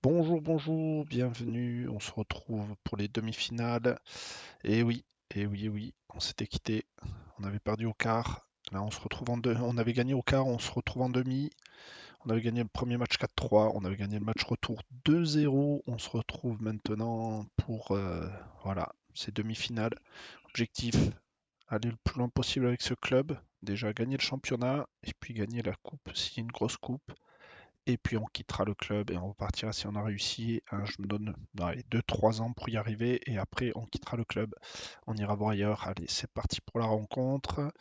Bonjour, bonjour, bienvenue. On se retrouve pour les demi-finales. Et oui, et oui, on s'était quitté. On avait perdu au quart. Là, on se retrouve en deux. On avait gagné au quart, on se retrouve en demi. On avait gagné le premier match 4-3. On avait gagné le match retour 2-0. On se retrouve maintenant pour voilà, ces demi-finales. Objectif, aller le plus loin possible avec ce club. Déjà gagner le championnat et puis gagner la coupe, si une grosse coupe. Et puis on quittera le club et on repartira si on a réussi. Je me donne 2-3 ans pour y arriver et après on quittera le club. On ira voir ailleurs. Allez, c'est parti pour la rencontre.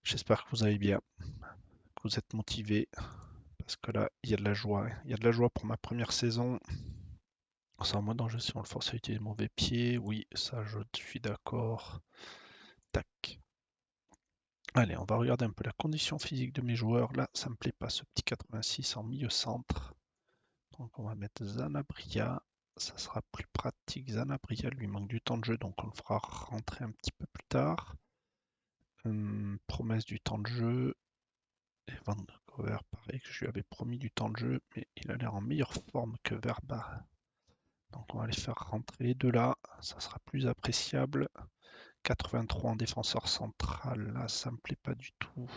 J'espère que vous allez bien, que vous êtes motivés. Parce que là, il y a de la joie. Il y a de la joie pour ma première saison. Sans moi danger si on le force à utiliser des mauvais pieds. Oui, ça je suis d'accord. Tac. Allez, on va regarder un peu la condition physique de mes joueurs. Là, ça me plaît pas ce petit 86 en milieu centre. Donc on va mettre Zanabria, ça sera plus pratique. Zanabria lui manque du temps de jeu, donc on le fera rentrer un petit peu plus tard. Promesse du temps de jeu. Et Vancouver, pareil que je lui avais promis du temps de jeu, mais il a l'air en meilleure forme que Verba. Donc on va les faire rentrer les deux là, ça sera plus appréciable. 83 en défenseur central, là ça me plaît pas du tout.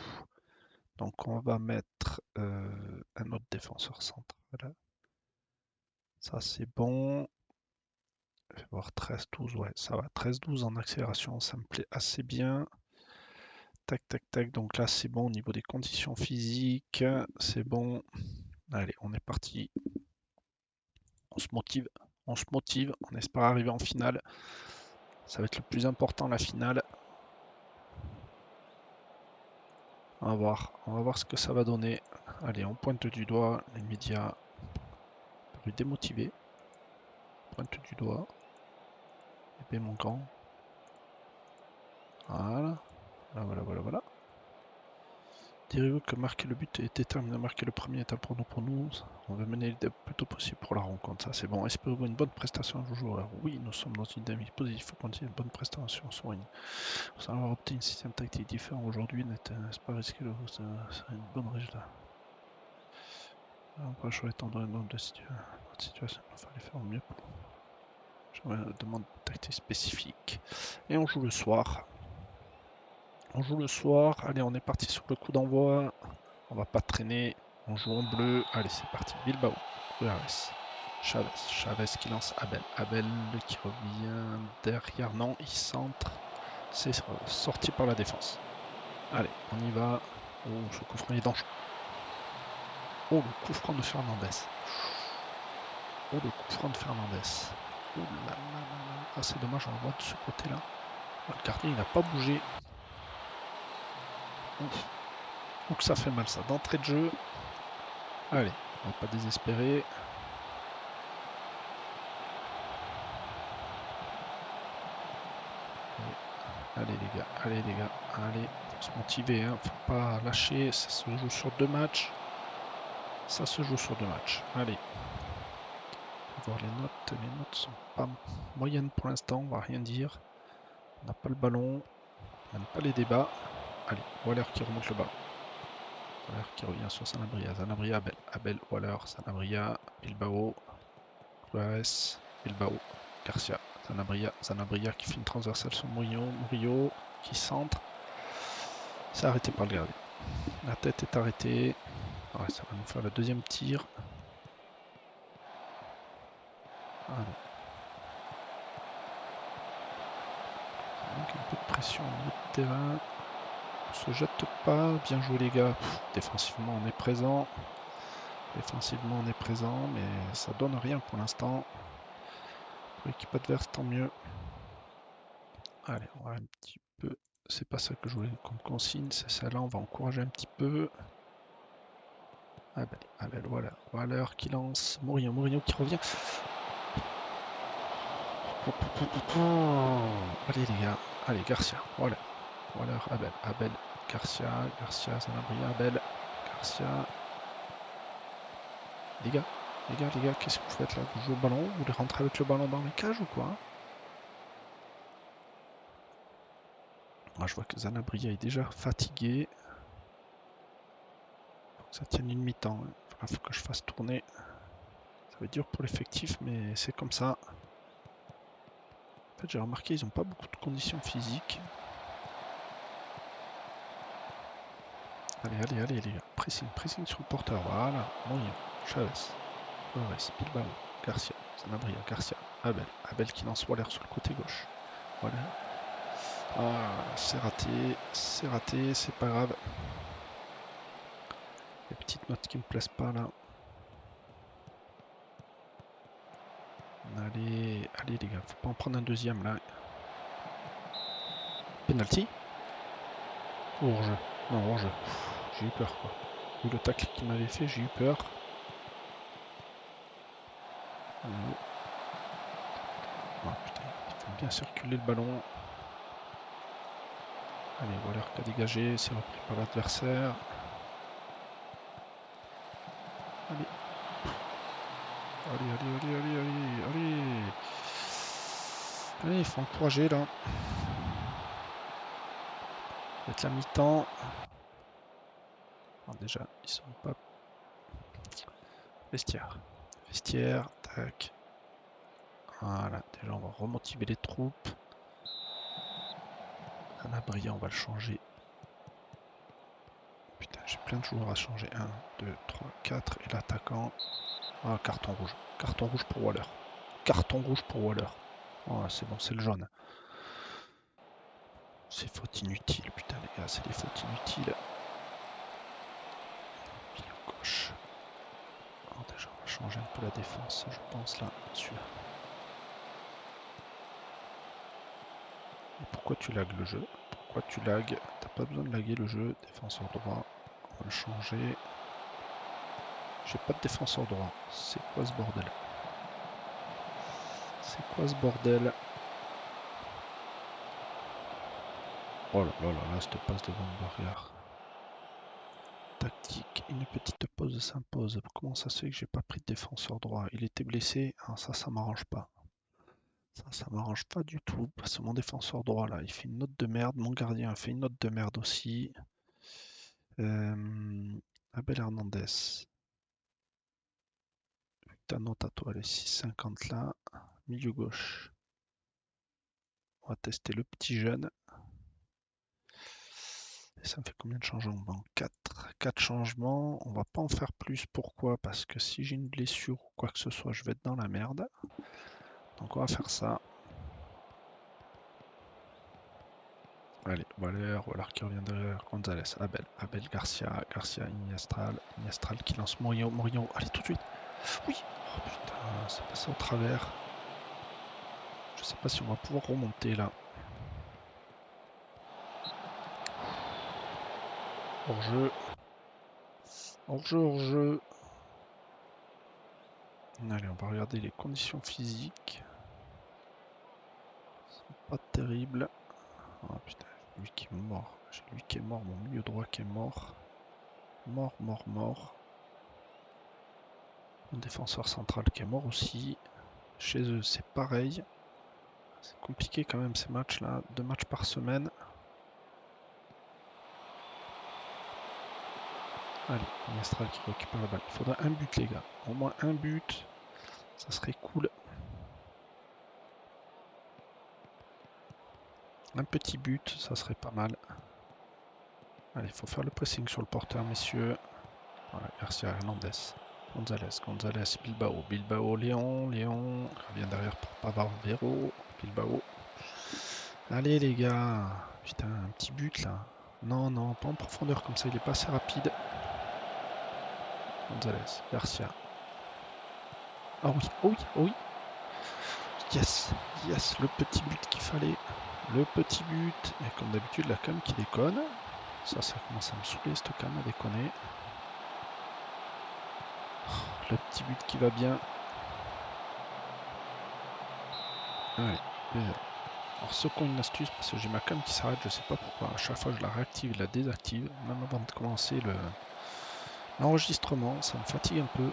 Donc on va mettre un autre défenseur central. Ça c'est bon. Je vais voir 13-12, ouais, ça va. 13-12 en accélération, ça me plaît assez bien. Tac, tac, tac. Donc là, c'est bon au niveau des conditions physiques. C'est bon. Allez, on est parti. On se motive. On se motive. On espère arriver en finale. Ça va être le plus important, la finale. On va voir. On va voir ce que ça va donner. Allez, on pointe du doigt. Les médias peuvent démotiver. Pointe du doigt. Épée mon grand. Voilà. Voilà. Direz-vous que marquer le but est déterminé à marquer le premier est important pour nous. On veut mener le plus tôt possible pour la rencontre. Ça, c'est bon. Espérez-vous une bonne prestation à vos joueurs? Oui, nous sommes dans une dynamique positive. Il faut continuer une bonne prestation sur une. Sans avoir obtenu un système tactique différent aujourd'hui, n'est-ce pas risqué de vous? Ça serait une bonne résultat. On peut choisir étant dans le nombre de situations. Il fallait faire au mieux pour. J'aurais une demande tactique spécifique. Et on joue le soir. On joue le soir. Allez, on est parti sur le coup d'envoi. On va pas traîner. On joue en bleu. Allez, c'est parti. Bilbao. Ruares. Chavez qui lance Abel. Abel qui revient derrière. Non, il centre. C'est sorti par la défense. Allez, on y va. Oh, ce coup franc est dangereux. Oh, le coup franc de Fernandez. Oh, le coup franc de Fernandez. Oh là là là là. Ah, c'est dommage, on le voit de ce côté-là. Oh, le gardien, il n'a pas bougé. Ouf. Oh, que ça fait mal, ça. D'entrée de jeu. Allez, on va pas désespérer. Allez les gars, allez, faut se motiver, hein, faut pas lâcher, ça se joue sur 2 matchs. Ça se joue sur 2 matchs. Allez. On va voir les notes sont pas moyennes pour l'instant, on va rien dire. On n'a pas le ballon, on n'a pas les débats. Allez, Waller qui remonte le ballon. Waller qui revient sur Sanabria. Sanabria, Abel. Abel, Waller, Sanabria, Bilbao, Ruares, Bilbao, Garcia. Sanabria qui fait une transversale sur Murillo qui centre. C'est arrêté par le gardien. La tête est arrêtée. Ouais, ça va nous faire le deuxième tir. Ah non. Il manque un peu de pression au milieu de terrain. On se jette pas. Bien joué les gars. Défensivement on est présent. Défensivement on est présent, mais ça donne rien pour l'instant. Pour l'équipe adverse, tant mieux. Allez, on va un petit peu. C'est pas ça que je voulais comme consigne, c'est celle-là. On va encourager un petit peu. Abel, voilà. Waller qui lance. Mourinho qui revient. Allez les gars. Allez, Garcia. Voilà. Waller, Abel, Garcia, Sanabria, Abel, Garcia. Les gars, qu'est-ce que vous faites là? Vous jouez au ballon? Vous voulez rentrer avec le ballon dans les cages ou quoi? Je vois que Zanabria est déjà fatigué. Faut que ça tienne une mi-temps. Il faut que je fasse tourner va être dur pour l'effectif, mais c'est comme ça. En fait, j'ai remarqué, ils n'ont pas beaucoup de conditions physiques. Allez, allez, allez, les gars. Pressing, pressing sur le porteur. Voilà. Mourinho, Chavez, Flores, Bilbao, Garcia, Sanabria, Garcia, Abel. Abel qui lance Waller sur le côté gauche. Voilà. Ah, c'est raté, c'est pas grave. Les petites notes qui me plaisent pas là. Allez, allez les gars, faut pas en prendre un deuxième là. Penalty ou hors-jeu? Non, hors-jeu. J'ai eu peur quoi. Vu le tacle qu'il m'avait fait, j'ai eu peur. Oh putain, il faut bien circuler le ballon. Allez, Waller qui a dégagé, c'est repris par l'adversaire. Allez. Allez, allez, allez, allez, allez, allez. Allez, il faut encourager là. Ça va être la mi-temps. Alors déjà, ils sont pas... Vestiaire. Vestiaire, tac. Voilà, déjà on va remotiver les troupes. Sanabria, on va le changer. Putain, j'ai plein de joueurs à changer. 1, 2, 3, 4. Et l'attaquant. Ah, carton rouge. Carton rouge pour Waller. Carton rouge pour Waller. Oh, c'est bon, c'est le jaune. C'est faute inutile, putain les gars, c'est des fautes inutiles. Milieu gauche. Alors déjà, on va changer un peu la défense, je pense, là, celui-là. Et pourquoi tu lagues le jeu? Pourquoi tu lagues? T'as pas besoin de laguer le jeu. Défenseur droit, on va le changer. J'ai pas de défenseur droit. C'est quoi ce bordel? C'est quoi ce bordel? Oh là là là là, cette passe devant le barrière. Tactique, une petite pause s'impose. Comment ça se fait que j'ai pas pris de défenseur droit? Il était blessé. Ah, ça m'arrange pas. Ça m'arrange pas du tout. Parce que mon défenseur droit là, il fait une note de merde. Mon gardien a fait une note de merde aussi. Abel Hernandez. Ta note à toi, les 6,50 là. Milieu gauche. On va tester le petit jeune. Et ça me fait combien de changements? 4. 4 changements. On va pas en faire plus. Pourquoi? Parce que si j'ai une blessure ou quoi que ce soit, je vais être dans la merde. Donc on va faire ça. Allez, Waller qui revient derrière, Gonzalez, Abel, Garcia, Iniestral, Iniestral qui lance Mourinho, allez tout de suite. Oui. Oh putain, c'est passé au travers. Je sais pas si on va pouvoir remonter là. Hors-jeu. Hors-jeu, hors-jeu. Allez, on va regarder les conditions physiques. Pas terrible. Oh putain, j'ai lui qui est mort. J'ai lui qui est mort, mon milieu droit qui est mort. Mort, mort, mort. Mon défenseur central qui est mort aussi. Chez eux, c'est pareil. C'est compliqué quand même ces matchs-là. 2 matchs par semaine. Allez, Mestral qui récupère la balle. Il faudra un but, les gars. Au moins un but. Ça serait cool. Un petit but, ça serait pas mal. Allez, il faut faire le pressing sur le porteur, messieurs. Voilà, Garcia Hernandez. Gonzalez, Bilbao, Léon revient derrière pour Pavard, Vero, Bilbao. Allez les gars, putain, un petit but là. Non, non, pas en profondeur comme ça, il est pas assez rapide. Gonzalez, Garcia. Ah oui, oh oui, oh oui. Yes, yes, le petit but qu'il fallait. Le petit but. Et comme d'habitude, la cam qui déconne. Ça commence à me saouler, cette cam à déconner. Le petit but qui va bien. Allez, déjà. Alors ceux qui ont une astuce, parce que j'ai ma cam qui s'arrête, je sais pas pourquoi. À chaque fois je la réactive et la désactive, même avant de commencer l'enregistrement, ça me fatigue un peu.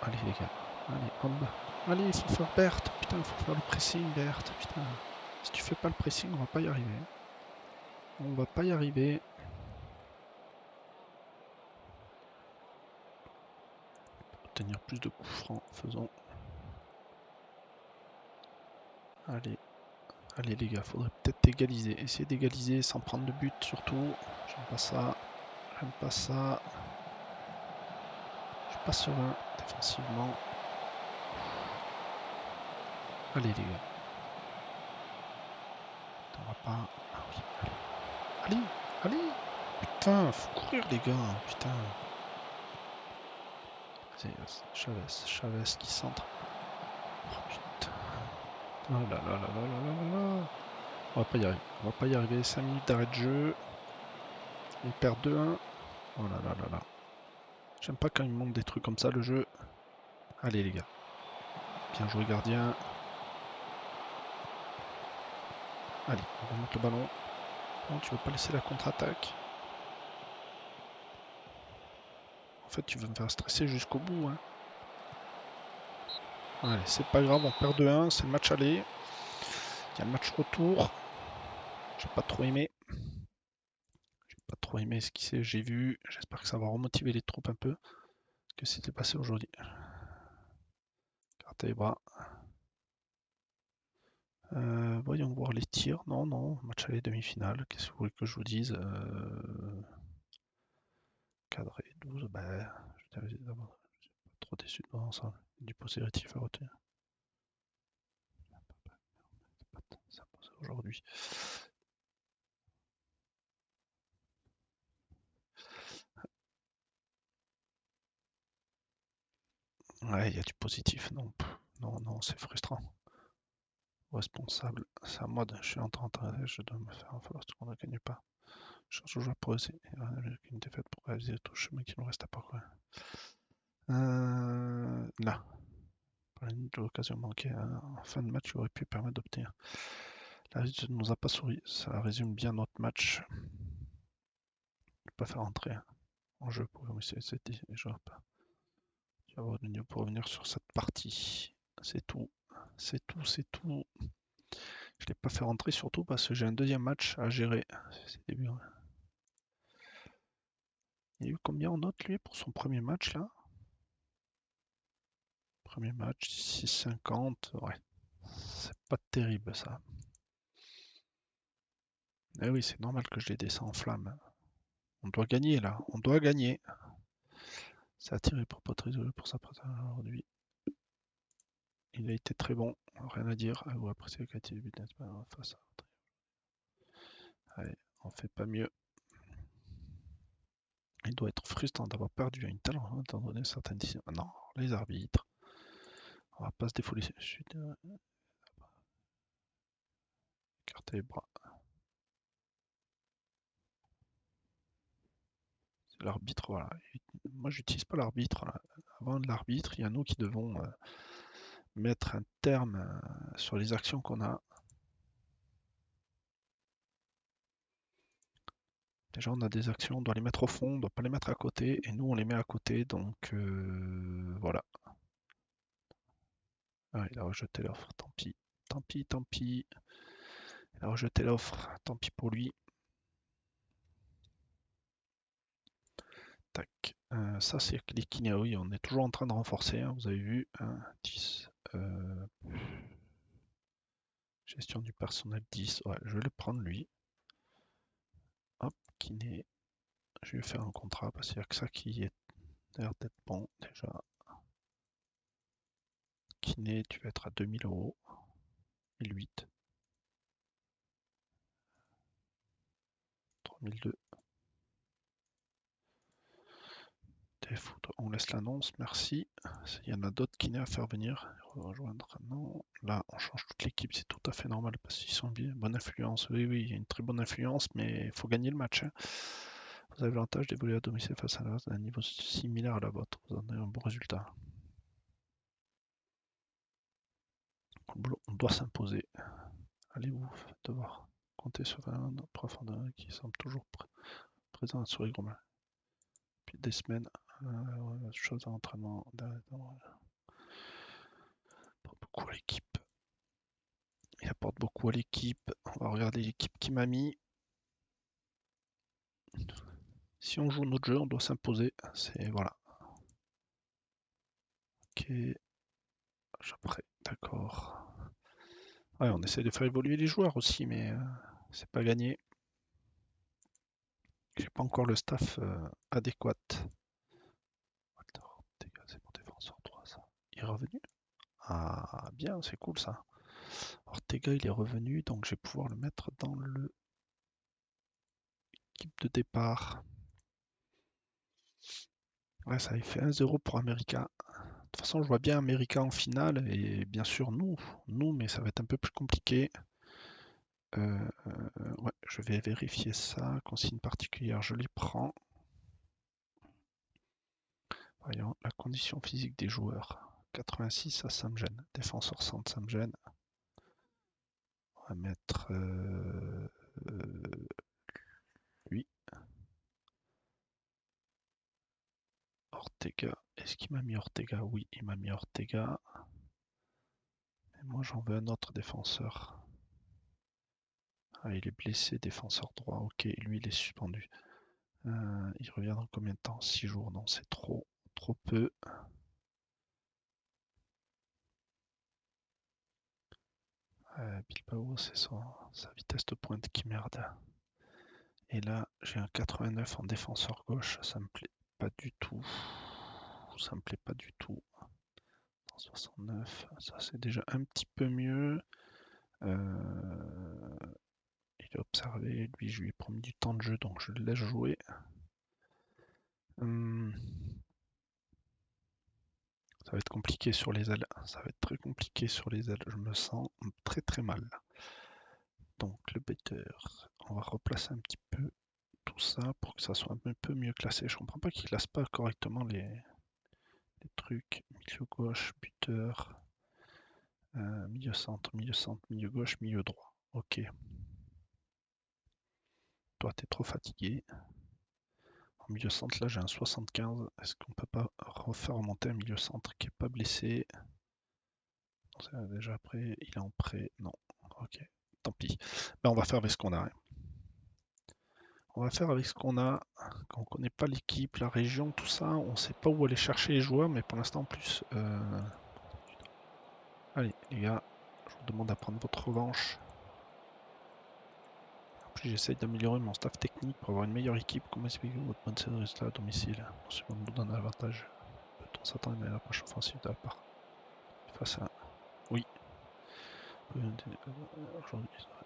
Allez les gars, allez, en bas. Allez, il faut faire Berthe, putain, il faut faire le pressing, Berthe, putain. Si tu fais pas le pressing, on va pas y arriver. On va pas y arriver. obtenir plus de coups francs. Faisons. Allez. Allez les gars, faudrait peut-être égaliser. Essayer d'égaliser sans prendre de but surtout. J'aime pas ça. J'aime pas ça. Je suis pas serein défensivement. Allez les gars. On va pas. Ah oui, allez. Allez, allez. Putain, faut courir les gars. Putain. Chavez qui centre. Oh putain. Oh là là là là là là là. On va pas y arriver. On va pas y arriver. 5 minutes d'arrêt de jeu. On perd 2-1. Oh là là là là. J'aime pas quand il me manque des trucs comme ça le jeu. Allez les gars. Bien joué gardien. Allez, on remonte le ballon. Non, tu veux pas laisser la contre-attaque. En fait, tu veux me faire stresser jusqu'au bout. Hein. Allez, c'est pas grave, on perd 2-1, c'est le match aller. Il y a le match retour. J'ai pas trop aimé. J'ai pas trop aimé ce qui j'ai vu. J'espère que ça va remotiver les troupes un peu. Que s'était passé aujourd'hui. Carte les bras. Voyons voir les tirs. Non, non, match aller demi-finale. Qu'est-ce que vous voulez que je vous dise Cadré 12, ben, je t'avais dit d'abord. Je suis pas trop déçu de voir ensemble. Du positif à retenir. Ça passe aujourd'hui. Ouais, il y a du positif. Non, non, non, c'est frustrant. Responsable, c'est à moi, je suis en train de, je dois me faire un force qu'on ne gagne pas. Je cherche toujours pour essayer. Une défaite pour réaliser tout le chemin qui nous reste à parcourir. Là, par une occasion manquée en fin de match, aurait pu permettre d'obtenir. La réussite ne nous a pas souri. Ça résume bien notre match. Ne pas faire entrer en jeu pour cette joueurs pas. Tu vas avoir le niveau pour revenir sur cette partie. C'est tout. C'est tout, c'est tout. Je ne l'ai pas fait rentrer surtout parce que j'ai un deuxième match à gérer. C'est début. Il y a eu combien en note lui pour son premier match là? Premier match, 6,50. Ouais. C'est pas terrible ça. Eh oui, c'est normal que je les descends en flamme. On doit gagner là. On doit gagner. C'est attiré pour Patrice pour sa présence aujourd'hui. Il a été très bon. Rien à dire. Vous appréciez la qualité du but face à. Allez, on fait pas mieux. Il doit être frustrant d'avoir perdu à une telle heure étant donné certaines décisions. Non, les arbitres. On va pas se défouler. Je suis écarter les bras. C'est l'arbitre, voilà. Moi, j'utilise pas l'arbitre. Avant l'arbitre, il y a nous qui devons mettre un terme sur les actions qu'on a. Déjà, on a des actions, on doit les mettre au fond, on ne doit pas les mettre à côté, et nous, on les met à côté, donc voilà. Ah, il a rejeté l'offre, tant pis. Tant pis, tant pis. Il a rejeté l'offre, tant pis pour lui. Tac. Ça, c'est les kinés. Oui, on est toujours en train de renforcer, hein, vous avez vu. 10. Gestion du personnel 10. Ouais, je vais le prendre lui. Hop, kiné. Je vais lui faire un contrat parce qu'il n'y a que ça qui est l'air d'être bon déjà. Kiné, tu vas être à 2000 euros. 1008. 3002. Téléfoot, on laisse l'annonce, merci. Il y en a d'autres kinés à faire venir. Rejoindre, non. Là, on change toute l'équipe, c'est tout à fait normal parce qu'ils sont bien. Bonne influence, oui, oui, il y a une très bonne influence, mais il faut gagner le match. Hein. Vous avez l'avantage d'évoluer à domicile face à un niveau similaire à la vôtre. Vous en avez un bon résultat. On doit s'imposer. Allez-vous devoir compter sur un profondeur qui semble toujours présent à Souris Gromain. Depuis des semaines, chose à entraînement. Pas beaucoup à l'équipe. Il apporte beaucoup à l'équipe. On va regarder l'équipe qui m'a mis. Si on joue notre jeu, on doit s'imposer. C'est voilà. Ok. Après, d'accord. Ouais, on essaie de faire évoluer les joueurs aussi, mais c'est pas gagné. J'ai pas encore le staff adéquat. C'est mon défenseur 3, ça. Il est revenu? Ah, bien, c'est cool ça. Ortega, il est revenu, donc je vais pouvoir le mettre dans l'équipe de départ. Ouais, ça il fait 1-0 pour America. De toute façon, je vois bien America en finale et bien sûr nous, mais ça va être un peu plus compliqué. Ouais, je vais vérifier ça. Consigne particulière, je les prends. Voyons la condition physique des joueurs. 86, ça me gêne. Défenseur centre, ça me gêne. On va mettre lui. Ortega. Est-ce qu'il m'a mis Ortega? Oui, il m'a mis Ortega. Et moi, j'en veux un autre défenseur. Ah, il est blessé, défenseur droit. Ok, lui, il est suspendu. Il revient dans combien de temps? 6 jours. Non, c'est trop peu. Bilbao, c'est sa vitesse de pointe qui merde. Et là, j'ai un 89 en défenseur gauche. Ça me plaît pas du tout. Ça me plaît pas du tout. 169, ça c'est déjà un petit peu mieux. Il est observé, lui je lui ai promis du temps de jeu donc je le laisse jouer. Ça va être compliqué sur les ailes, ça va être très compliqué sur les ailes, je me sens très très mal. Donc le better, on va replacer un petit peu tout ça pour que ça soit un peu mieux classé. Je comprends pas qu'il classe pas correctement les trucs. Milieu gauche, buteur, milieu centre, milieu gauche, milieu droit. Ok. Toi t'es trop fatigué. En milieu centre, là j'ai un 75. Est-ce qu'on peut pas refaire remonter un milieu centre qui est pas blessé? Déjà après, il est en prêt. Non. Ok. Tant pis. Ben, on va faire avec ce qu'on a. On va faire avec ce qu'on a. Quand on connaît pas l'équipe, la région, tout ça, on sait pas où aller chercher les joueurs, mais pour l'instant en plus. Allez les gars, je vous demande à prendre votre revanche. En plus j'essaye d'améliorer mon staff technique pour avoir une meilleure équipe. Comment expliquer votre bonne série de résultats à domicile? Ce qu'on nous donne un avantage. Peut-on s'attendre à une meilleure approche offensive de la part? Face à. Oui. Aujourd'hui, ça va.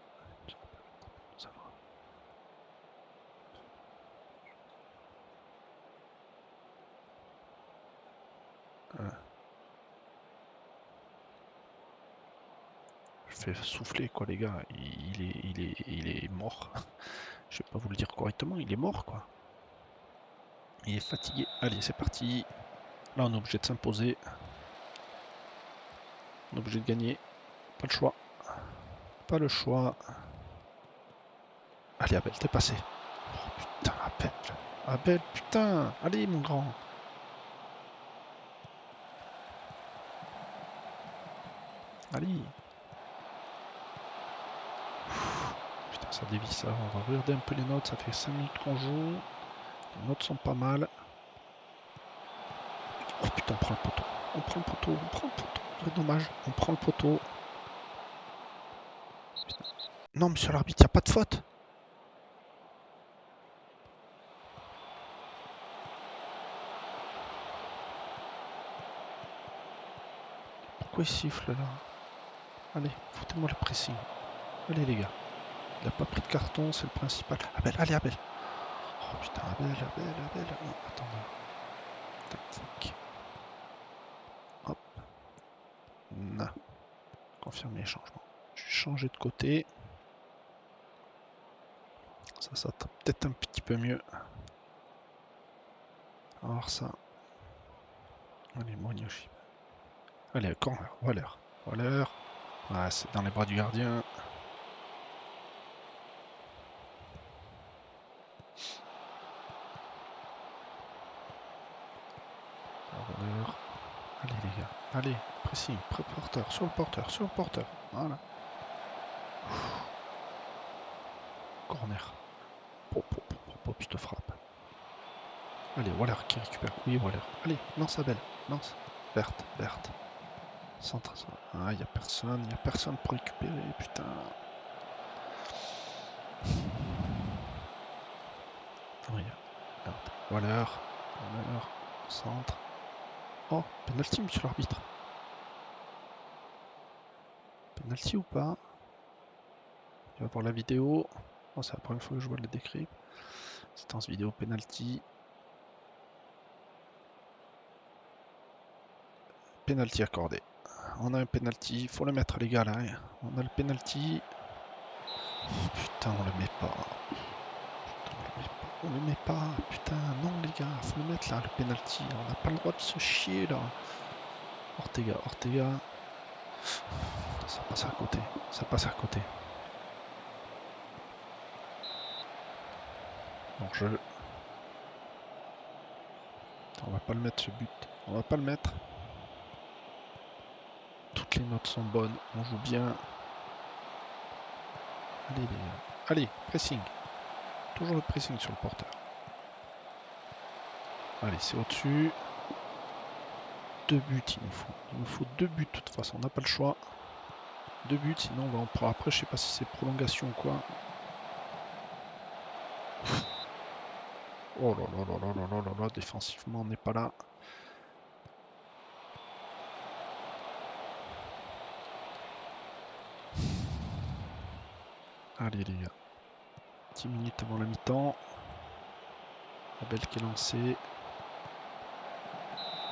Je fais souffler quoi les gars, il est mort. Je vais pas vous le dire correctement, il est mort quoi. Il est fatigué. Allez, c'est parti. Là on est obligé de s'imposer. On est obligé de gagner. Pas le choix. Pas le choix. Allez Abel, t'es passé. Oh putain, Abel. Abel, putain. Allez mon grand. Allez. Putain, ça dévie ça. On va regarder un peu les notes. Ça fait 5 minutes qu'on joue. Les notes sont pas mal. Oh putain, on prend le poteau. On prend le poteau. On prend le poteau. C'est dommage. On prend le poteau. Non, monsieur l'arbitre, il n'y a pas de faute. Pourquoi il siffle là? Allez, foutez-moi le pressing. Allez les gars. Il n'a pas pris de carton, c'est le principal. Abel, allez Abel. Oh putain, Abel. Oh, attends. Tactique. Hop. Na. Confirmer les changements. Je vais changer de côté. Ça peut-être un petit peu mieux. On va voir ça. Allez, Moignoshi. Allez, corner. Waller. Ah, c'est dans les bras du gardien. Waller. Allez les gars. Allez, pressing. Porteur. Sur le porteur. Voilà. Corner. Pop, je te frappe. Allez, Waller qui récupère. Oui, Waller. Allez, lance Abel. Lance. Berthe, Berthe. Centre. Ah, il n'y a personne pour récupérer, putain. Oui, Berthe. Waller, centre. Oh, penalty, monsieur l'arbitre. Penalty ou pas? Tu vas voir la vidéo. Oh, c'est la première fois que je vois le décrit. Séquence vidéo penalty. Penalty accordé. On a un penalty, il faut le mettre les gars là. Hein. On a le penalty. Oh, putain, on le met pas. On le met pas. Putain, non les gars, faut le mettre là, le penalty. On n'a pas le droit de se chier là. Ortega. Ça passe à côté. Donc on va pas le mettre ce but. On va pas le mettre. Toutes les notes sont bonnes. On joue bien. Allez les gars. Allez, pressing. Toujours le pressing sur le porteur. Allez, c'est au-dessus. 2 buts il nous faut. Il nous faut 2 buts de toute façon. On n'a pas le choix. 2 buts, sinon on pourra après, je sais pas si c'est prolongation ou quoi. Oh là là là là là là là là, défensivement on n'est pas là. Allez les gars. 10 minutes avant la mi-temps. Abel qui est lancé.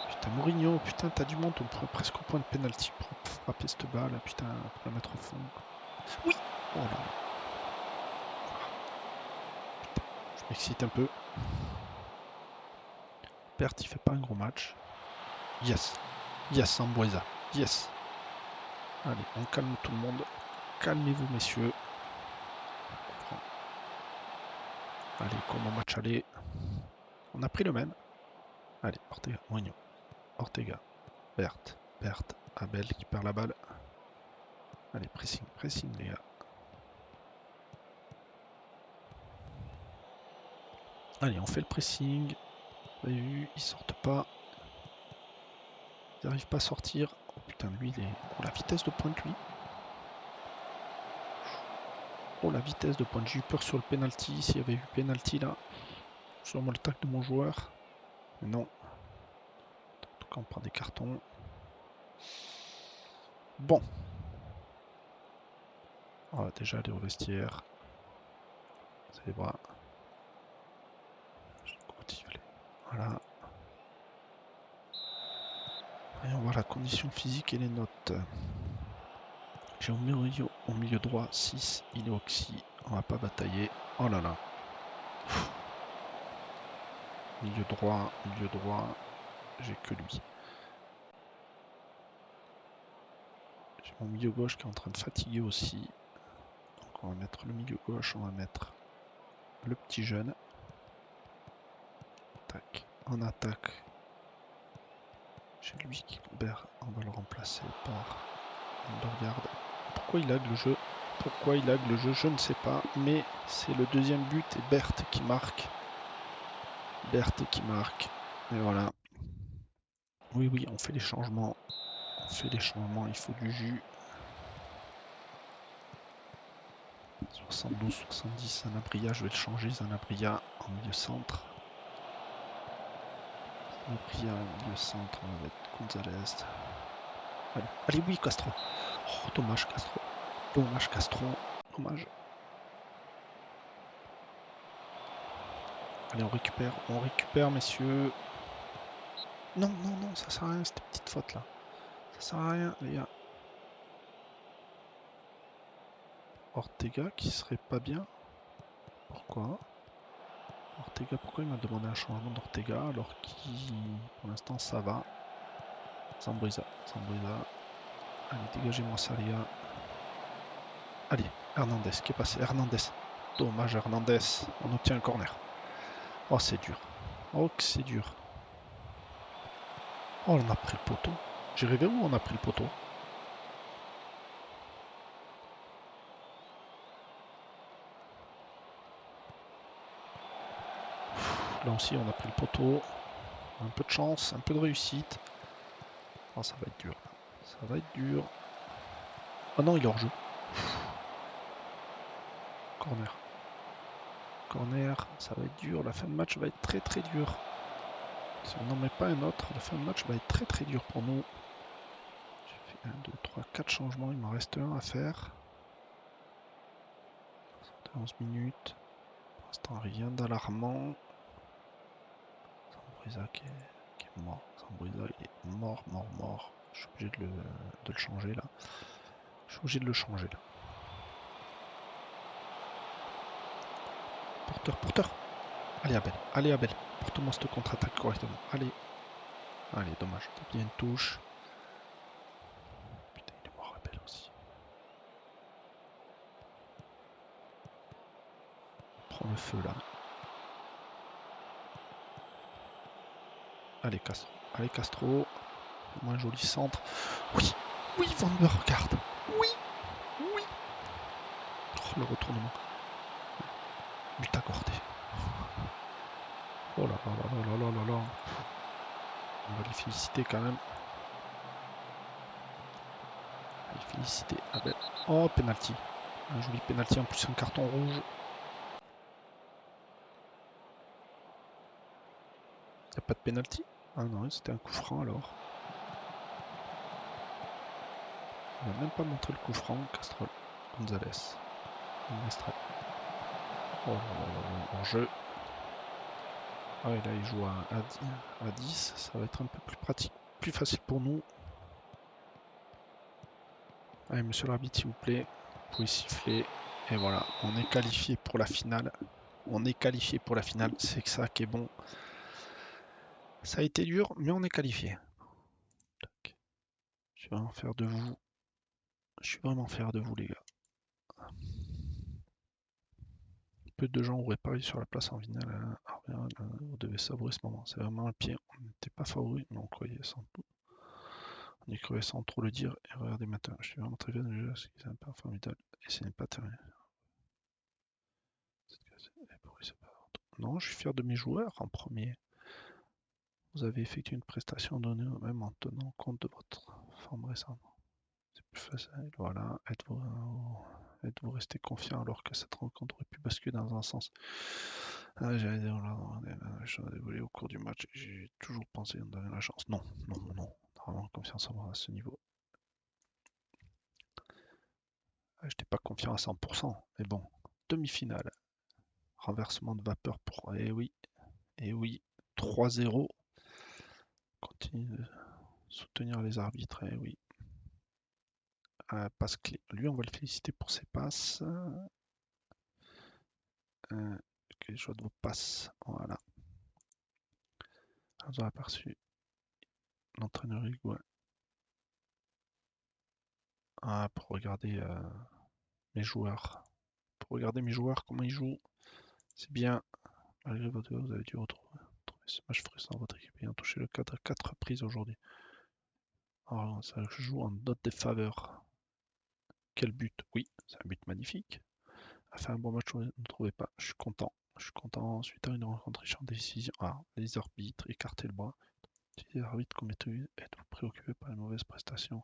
Putain, Mourinho, putain, t'as du monde, on pourrait presque au point de pénalty pour frapper cette balle, putain, pour la mettre au fond. Oui. Oh là là. Putain, je m'excite un peu. Berthe, il fait pas un gros match. Yes. Yes, Amboisa. Yes. Allez, on calme tout le monde. Calmez-vous, messieurs. Allez, comme au match aller. On a pris le même. Allez, Ortega, Mourinho. Ortega. Berthe. Abel qui perd la balle. Allez, pressing les gars. Allez, on fait le pressing. Vous avez vu, ils sortent pas. Ils n'arrivent pas à sortir. Oh putain, lui, il est... Oh, la vitesse de pointe, lui. Oh, la vitesse de pointe. J'ai eu peur sur le penalty. S'il y avait eu penalty, là. Sûrement le tac de mon joueur. Mais non. En tout cas, on prend des cartons. Bon. On va déjà aller au vestiaire. C'est les bras. Voilà. Et on voit la condition physique et les notes. J'ai au milieu droit 6, il est oxy. On va pas batailler. Oh là là. Milieu droit, j'ai que lui. J'ai mon milieu gauche qui est en train de fatiguer aussi. Donc on va mettre le milieu gauche, on va mettre le petit jeune. Tac. En attaque. J'ai lui qui on va le remplacer par Undergard. Pourquoi il lag le jeu? Je ne sais pas. Mais c'est le deuxième but et Berthe qui marque. Et voilà. Oui, on fait les changements. Il faut du jus. 72, 70, Zanabria, je vais le changer, Zanabria en milieu centre. Zanabria en milieu centre, on va mettre Gonzalez. Allez, oui, Castro. Oh, dommage, Castro. Dommage. Allez, on récupère, messieurs. Non, ça sert à rien, cette petite faute là. Ça sert à rien, les gars. Ortega qui serait pas bien. Pourquoi il m'a demandé un changement d'Ortega alors qu'il, pour l'instant, ça va. Zambriza. Allez, dégagez-moi ça, les gars. Allez, Hernandez qui est passé. Dommage, Hernandez. On obtient un corner. Oh, c'est dur. Oh, que c'est dur. Oh, on a pris le poteau. J'ai rêvé où on a pris le poteau. Là aussi, on a pris le poteau. Un peu de chance, un peu de réussite. Oh, ça va être dur. Ça va être dur. Oh non, il est hors jeu. Corner. Corner, ça va être dur. La fin de match va être très très dure. Si on n'en met pas un autre, la fin de match va être très très dure pour nous. J'ai fait 1, 2, 3, 4 changements. Il m'en reste un à faire. 11 minutes. Pour l'instant, rien d'alarmant. Zambriza qui est mort. Zambriza, il est mort, mort, mort. Je suis obligé de le changer là. Je suis obligé de le changer là. Porteur, porteur. Allez Abel, allez Abel. Porte-moi cette contre-attaque correctement. Allez. Allez, dommage. T'as bien une touche. Putain, il est mort Abel aussi. Prends le feu là. Allez Castro. Allez Castro. Fais-moi un joli centre. Oui, oui, Van der regarde. Oui, oui. Oh, le retournement. But accordé. Oh là là là là là là là. On va les féliciter quand même. Les féliciter. Abel. Oh, penalty. Un joli penalty en plus un carton rouge. Y a pas de penalty? Ah non, c'était un coup franc alors. Il n'a même pas montré le coup franc, Castrol. Gonzalez. Oh là là là là, en jeu. Ah et là il joue à 10, ça va être un peu plus pratique, plus facile pour nous. Allez monsieur l'arbitre s'il vous plaît, vous pouvez siffler. Et voilà, on est qualifié pour la finale. On est qualifié pour la finale, c'est que ça qui est bon. Ça a été dur, mais on est qualifié. Je suis vraiment fier de vous. Je suis vraiment fier de vous les gars. Peu de gens auraient parié sur la place en finale. Vous devez savourer ce moment. C'est vraiment le pire. On n'était pas favoris, mais on croyait sans doute. On y croyait sans trop le dire. Et regardez maintenant. Je suis vraiment très fier de jeu. C'est un peu formidable. Et ce n'est pas terminé. Non, je suis fier de mes joueurs en premier. Vous avez effectué une prestation donnée même en tenant compte de votre forme récente. C'est plus facile. Voilà. Êtes-vous resté confiant alors que cette rencontre aurait pu basculer dans un sens? Ah, j'allais dire, je suis désolé au cours du match. J'ai toujours pensé qu'on avait la chance. Non, non, non. On a vraiment confiance en moi à ce niveau. Je n'étais pas confiant à 100%. Mais bon, demi-finale. Renversement de vapeur pour. Eh oui. 3-0. Continue de soutenir les arbitres. Eh oui. Passe clé. Lui, on va le féliciter pour ses passes. Quel choix de vos passes. Voilà. Vous avez aperçu l'entraîneur Hugo. Pour regarder mes joueurs. Pour regarder mes joueurs, comment ils jouent. C'est bien. Malgré votre vous avez dû retrouver ce match frustrant. Votre équipe ayant touché le cadre à 4 reprises aujourd'hui. Alors, ça joue en note des faveurs. Quel but? Oui, c'est un but magnifique. A fait un bon match, vous ne trouvez pas? Je suis content. Je suis content. Suite à une rencontre riche en décision. Les arbitres, écartez le bras. Les arbitres, comme êtes-vous préoccupé par les mauvaises prestations?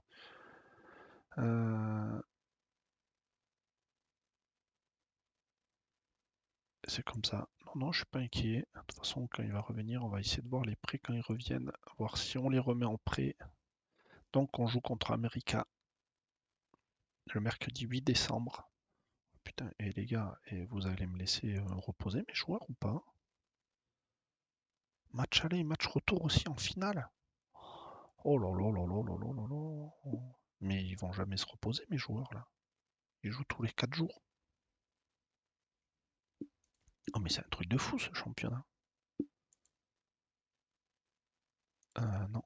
C'est comme ça. Non, non, je suis pas inquiet. De toute façon, quand il va revenir, on va essayer de voir les prêts quand ils reviennent, voir si on les remet en prêt. Donc, on joue contre America le mercredi 8 décembre. Putain, et les gars, et vous allez me laisser reposer mes joueurs ou pas? Match aller, match retour aussi en finale. Oh là là là là là là là là. Mais ils vont jamais se reposer, mes joueurs là. Ils jouent tous les 4 jours. Oh, mais c'est un truc de fou ce championnat. Non,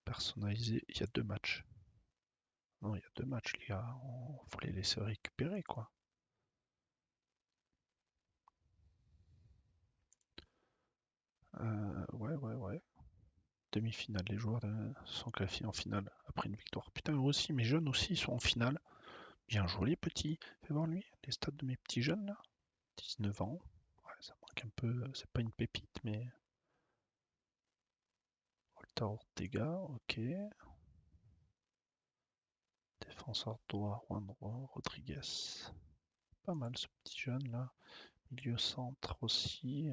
personnalisé, il y a 2 matchs. Non, il y a 2 matchs, les gars. Faut les laisser récupérer, quoi. Ouais. Demi-finale, les joueurs sont qualifiés en finale après une victoire. Putain, eux aussi, mes jeunes aussi, ils sont en finale. Bien joué, les petits. Fais voir lui, les stats de mes petits jeunes là. 19 ans. Ouais, ça manque un peu. C'est pas une pépite, mais. Walter Ortega, ok. défenseur droit, Juan Rodriguez. Pas mal ce petit jeune là. Milieu centre aussi.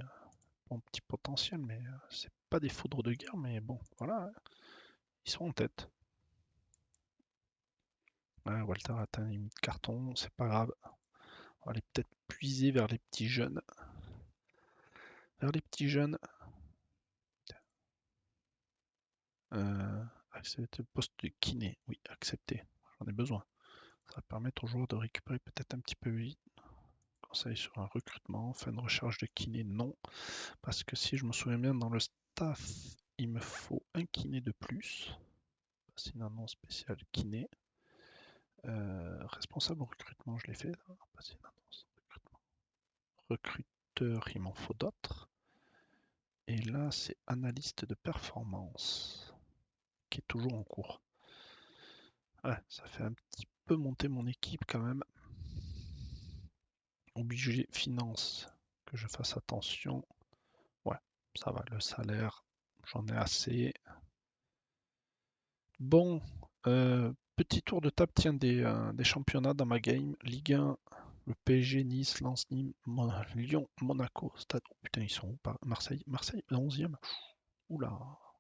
Bon petit potentiel, mais c'est pas des foudres de guerre, mais bon, voilà, ils sont en tête. Ouais, Walter a atteint les carton, c'est pas grave. On va aller peut-être puiser vers les petits jeunes. Vers les petits jeunes. Accepter le poste de kiné. Oui, accepter. J'en ai besoin. Ça va permettre aux joueurs de récupérer peut-être un petit peu vite. Conseil sur un recrutement. Fin de recherche de kiné, non. Parce que si je me souviens bien, dans le staff, il me faut un kiné de plus. C'est une annonce spéciale kiné. Responsable recrutement, je l'ai fait. Passer une annonce recrutement. Recruteur, il m'en faut d'autres. Et là, c'est analyste de performance, qui est toujours en cours. Ouais, ça fait un petit peu monter mon équipe quand même. Obligé finance, que je fasse attention. Ouais, ça va, le salaire, j'en ai assez. Bon, petit tour de table, tiens, des championnats dans ma game. Ligue 1, le PSG, Nice, Lens, Nîmes, Lyon, Monaco, Stade. Oh, putain, ils sont où? Marseille, Marseille, 11e. Oula,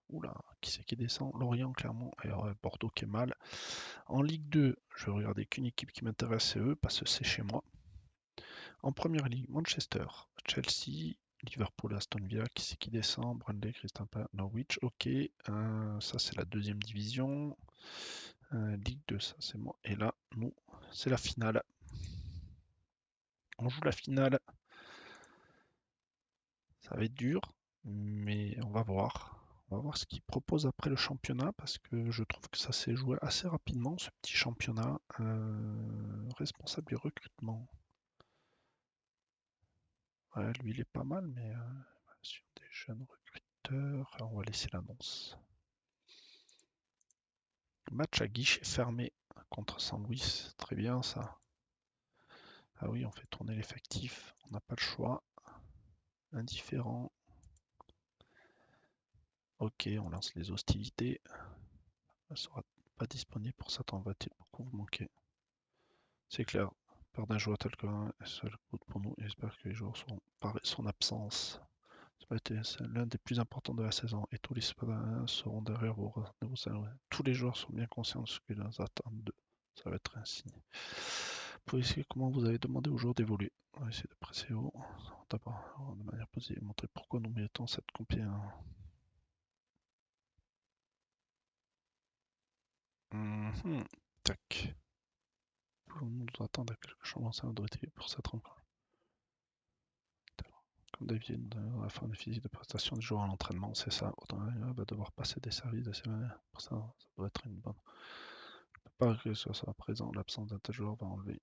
oula, qui c'est qui descend? Lorient, Clermont, et Bordeaux qui est mal. En Ligue 2, je vais regarder qu'une équipe qui m'intéresse, c'est eux, parce que c'est chez moi. En première ligue, Manchester, Chelsea, Liverpool, Aston Villa, qui c'est qui descend? Burnley, Crystal Palace, Norwich, ok. Ça, c'est la deuxième division. Ligue 2, ça, c'est moi. Et là, nous, c'est la finale. On joue la finale. Ça va être dur, mais on va voir. On va voir ce qu'ils proposent après le championnat parce que je trouve que ça s'est joué assez rapidement ce petit championnat. Responsable du recrutement. Ouais, lui il est pas mal, mais sur des jeunes recruteurs, on va laisser l'annonce. Match à guichet fermé contre Saint-Louis, très bien ça. Ah oui, on fait tourner l'effectif, on n'a pas le choix. Indifférent. Ok, on lance les hostilités. Elle sera pas disponible pour ça, t'en va-t-il beaucoup vous manquer? C'est clair, peur d'un joueur tel qu'un est seul pour nous, et j'espère que les joueurs seront par son absence. C'est l'un des plus importants de la saison, et tous les Spadins seront derrière vous. Tous les joueurs sont bien conscients de ce qu'ils attendent d'eux. Ça va être un signe. Pour essayer comment vous avez demandé aux joueurs d'évoluer. On va essayer de presser haut, d'abord de manière positive, montrer pourquoi nous méritons cette compétition. Tac. Pouvons-nous nous attendre à quelque chose d'autre pour cette rencontre? Comme d'habitude, dans la forme physique de prestation du joueur à l'entraînement, c'est ça. Autant va devoir passer des services de ces manières. Pour ça, ça doit être une bonne. On peut pas que ce soit présent. L'absence d'un tel joueur va enlever.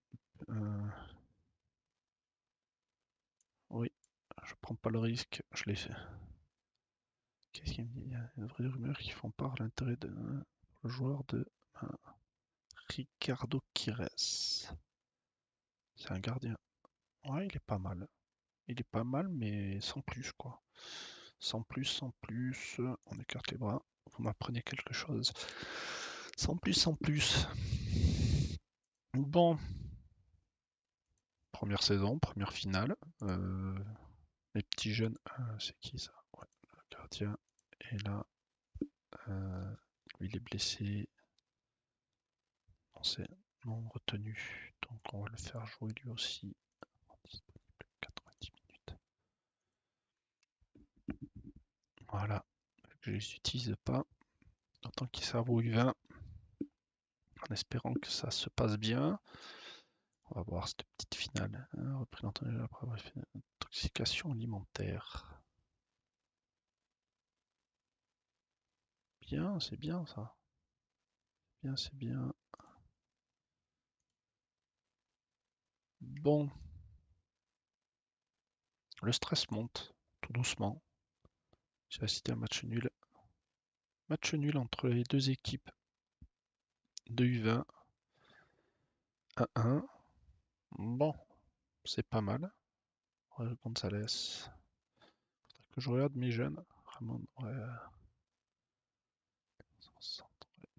Oui, je prends pas le risque. Je l'ai fait. Qu'est-ce qu'il me dit? Il y a une vraie rumeur qui font part de l'intérêt de le joueur de Ricardo Quires. C'est un gardien. Ouais, il est pas mal. Il est pas mal, mais sans plus, quoi. Sans plus, sans plus. On écarte les bras. Vous m'apprenez quelque chose. Sans plus, sans plus. Bon. Première saison, première finale. Les petits jeunes. C'est qui ça? Ouais, le gardien. Et là, lui, il est blessé. Non, c'est non retenu. Donc on va le faire jouer lui aussi. Disponible 90 minutes. Voilà. Je ne les utilise pas. Tant qu'ils servent au U20. En espérant que ça se passe bien. On va voir cette petite finale. Repris l'entraîneur après avoir fait une intoxication alimentaire. Bien, c'est bien ça. Bien, c'est bien. Bon, le stress monte tout doucement. J'ai assisté à un match nul. Match nul entre les deux équipes de U20. 1-1. Bon, c'est pas mal. Gonzalez. Faudrait que je regarde mes jeunes. Ramon, ouais.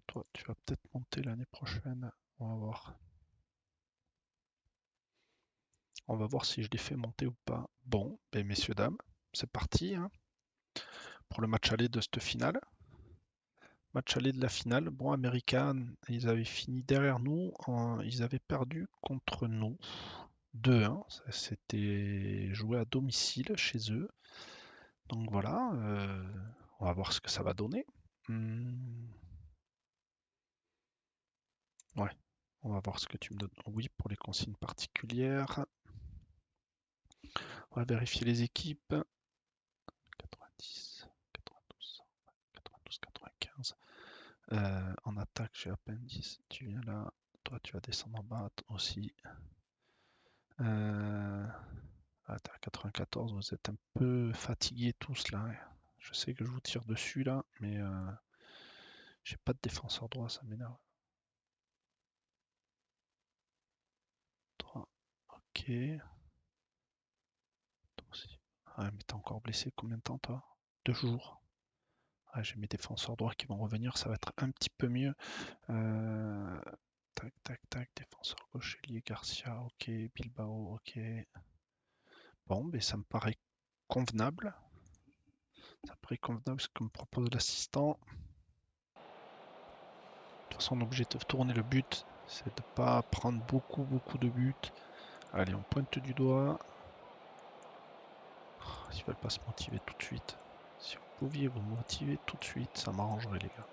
Toi, tu Tu vas peut-être monter l'année prochaine. On va voir. On va voir si je les fais monter ou pas. Bon, ben messieurs, dames, c'est parti hein, pour le match aller de cette finale. Match aller de la finale. Bon, American, ils avaient fini derrière nous. Ils avaient perdu contre nous. 2-1. C'était joué à domicile chez eux. Donc voilà, on va voir ce que ça va donner. Ouais, on va voir ce que tu me donnes. Oui, pour les consignes particulières. On va vérifier les équipes. 90, 92, 92, 95. En attaque, j'ai à peine 10. Tu viens là. Toi, tu vas descendre en bas aussi. T'es à 94. Vous êtes un peu fatigués tous là. Je sais que je vous tire dessus là, mais j'ai pas de défenseur droit, ça m'énerve. Toi, ok. Toi aussi. Ah, mais t'es encore blessé combien de temps toi? 2 jours. Ah, j'ai mes défenseurs droits qui vont revenir, ça va être un petit peu mieux. Tac, tac, tac, défenseur gauche, Elie Garcia, ok, Bilbao, ok. Bon, mais ça me paraît convenable. Ça me paraît convenable ce que me propose l'assistant. De toute façon, on est obligé de tourner le but, c'est de ne pas prendre beaucoup de buts. Allez, on pointe du doigt. Ils ne veulent pas se motiver tout de suite. Si vous pouviez vous motiver tout de suite, ça m'arrangerait les gars.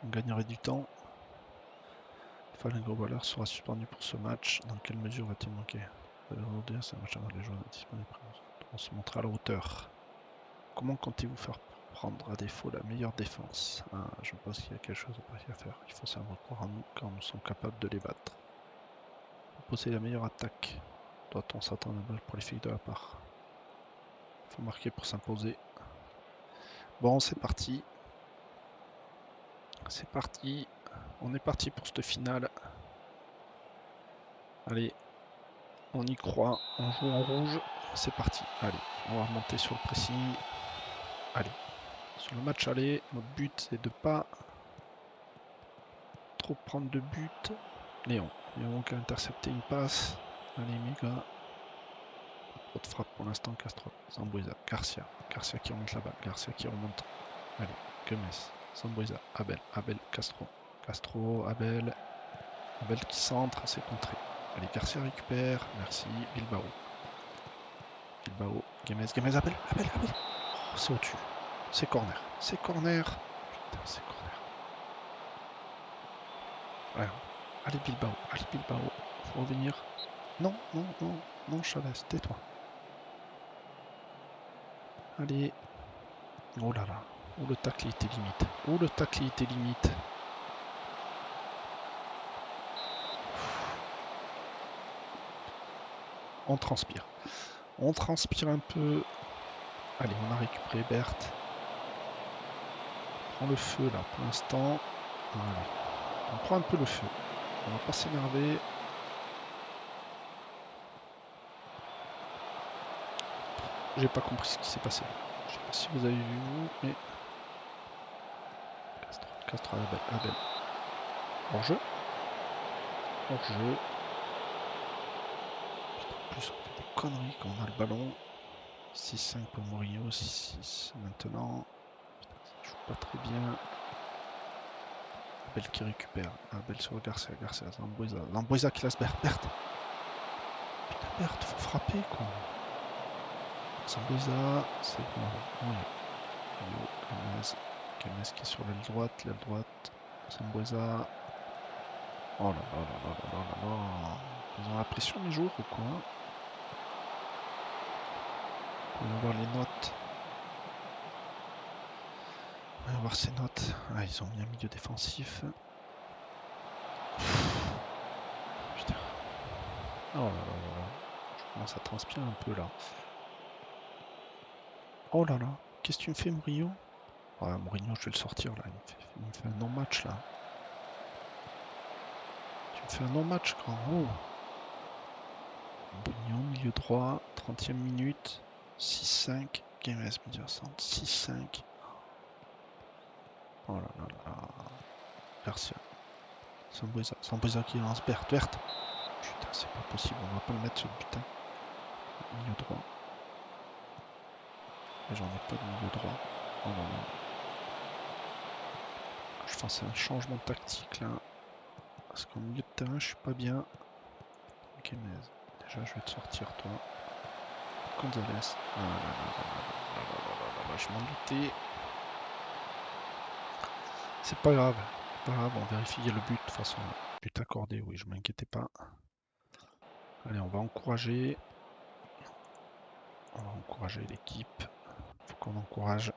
On gagnerait du temps. Fallen Grobauer sera suspendu pour ce match. Dans quelle mesure va-t-il manquer? C'est un match avec les joueurs disponibles. On se montre à la hauteur. Comment comptez-vous faire pour prendre à défaut la meilleure défense? Je pense qu'il y a quelque chose à faire. Il faut savoir croire en nous quand nous sommes capables de les battre. Posséder la meilleure attaque. Doit-on s'attendre à une balle prolifique de la part? Il faut marquer pour s'imposer. Bon, c'est parti. C'est parti. On est parti pour cette finale. Allez, on y croit. On joue en rouge. C'est parti. Allez, on va remonter sur le pressing. Allez, sur le match aller, notre but c'est de pas trop prendre de but. Léon qui a intercepté une passe. Allez, méga. Trop de frappe pour l'instant, Castro. Zambuesa, Garcia. Garcia qui remonte là-bas. Garcia qui remonte. Allez, Gomez. Zambuesa, Abel. Abel, Castro. Castro, Abel. Abel qui centre, c'est contré. Allez, Garcia récupère. Merci. Bilbao. Bilbao. Gomez, Gomez, Abel. Abel, Abel. Oh, c'est au-dessus. C'est corner. C'est corner. Putain, c'est corner. Ouais. Allez, Bilbao. Allez, Bilbao. Faut revenir. Non, non, non, non, Chavez, tais-toi. Allez. Oh là là. Oh, le tacle était limite. Oh, le tacle était limite. On transpire. On transpire un peu. Allez, on a récupéré Berthe. On prend le feu là pour l'instant. Allez. On prend un peu le feu. On va pas s'énerver. J'ai pas compris ce qui s'est passé. Je sais pas si vous avez vu vous, mais. Castro, Abel. Hors-jeu. Hors-jeu. En plus, on fait des conneries quand on a le ballon. 6-5 pour Mourinho, 6-6 maintenant. Putain, ça joue pas très bien. Abel qui récupère. Abel sur Garcia. Zambuesa. Zambuesa qui laisse Berthe. Putain, Berthe, faut frapper quoi. Zambuesa, c'est bon. Gomez qui est sur l'aile droite. Zambuesa. Oh là là là là là là là. Ils ont la pression les joueurs ou quoi? On va voir les notes. On va voir ces notes. Ah, ils ont mis un milieu défensif. Putain. Oh là là là là. Je commence à transpirer un peu là. Oh là là. Qu'est-ce que tu me fais, Mourinho? Ouais, Mourinho, je vais le sortir là. Il me fait un non-match là. Tu me fais un non-match, grand. Oh. Mourinho, milieu droit, 30e minute. 6-5. Games, milieu centre. 6-5. Oh là là là. Garcia. Sambueza qui lance Berthe. Putain, c'est pas possible, on va pas le mettre sur le putain. Milieu droit. Et j'en ai pas de milieu droit. Oh non, non. Je fasse un changement de tactique là. Parce qu'en milieu de terrain, je suis pas bien. Guémez. Déjà, je vais te sortir toi. Gonzalez. Ah là là là là là là, je m'en doutais. C'est pas grave. C'est pas grave, on vérifie le but de toute façon. But accordé, oui, je m'inquiétais pas. Allez, on va encourager. On va encourager l'équipe. Faut qu'on encourage.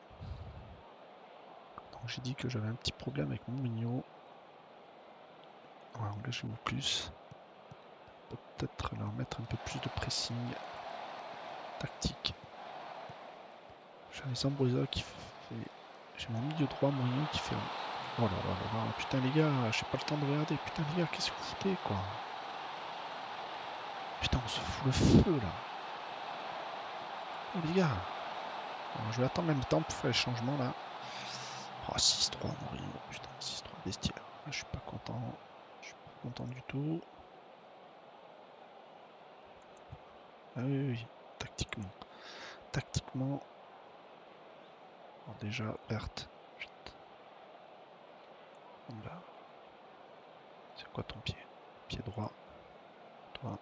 Donc j'ai dit que j'avais un petit problème avec Mourinho. On va engager au plus. Peut-être leur mettre un peu plus de pressing tactique. J'ai Zambreza qui fait. J'ai mon milieu droit Mourinho qui fait. Oh là là là là. Putain les gars, j'ai pas le temps de regarder. Putain les gars, qu'est-ce que vous foutez quoi? Putain, on se fout le feu là. Oh les gars. Alors, je vais attendre même temps pour faire les changements là. Oh 6-3 Mourinho. Putain 6-3 bestiaire. Là, je suis pas content. Je suis pas content du tout. Ah oui, oui, oui. Tactiquement. Tactiquement. Alors déjà, perte. Là. C'est quoi ton pied? Pied droit. Toi.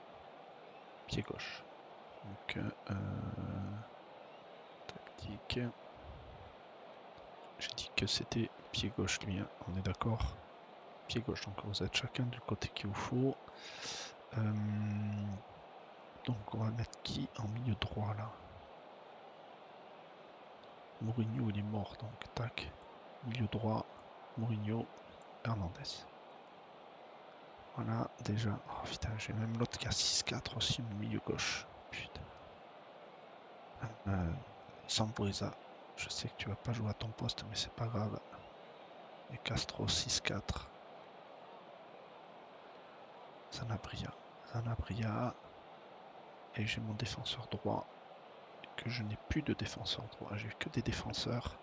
Pied gauche. Donc, tactique. J'ai dit que c'était pied gauche lui, hein. On est d'accord? Pied gauche, donc vous êtes chacun du côté qu'il vous faut. Donc on va mettre qui en milieu droit là? Mourinho il est mort, donc tac. Milieu droit, Mourinho, Hernandez. Voilà, déjà. Oh putain, j'ai même l'autre qui a 6-4 aussi, milieu gauche. Putain. Sambueza, je sais que tu vas pas jouer à ton poste, mais c'est pas grave. Et Castro 6-4. Sanabria. Sanabria. Et j'ai mon défenseur droit. Que je n'ai plus de défenseur droit. J'ai que des défenseurs.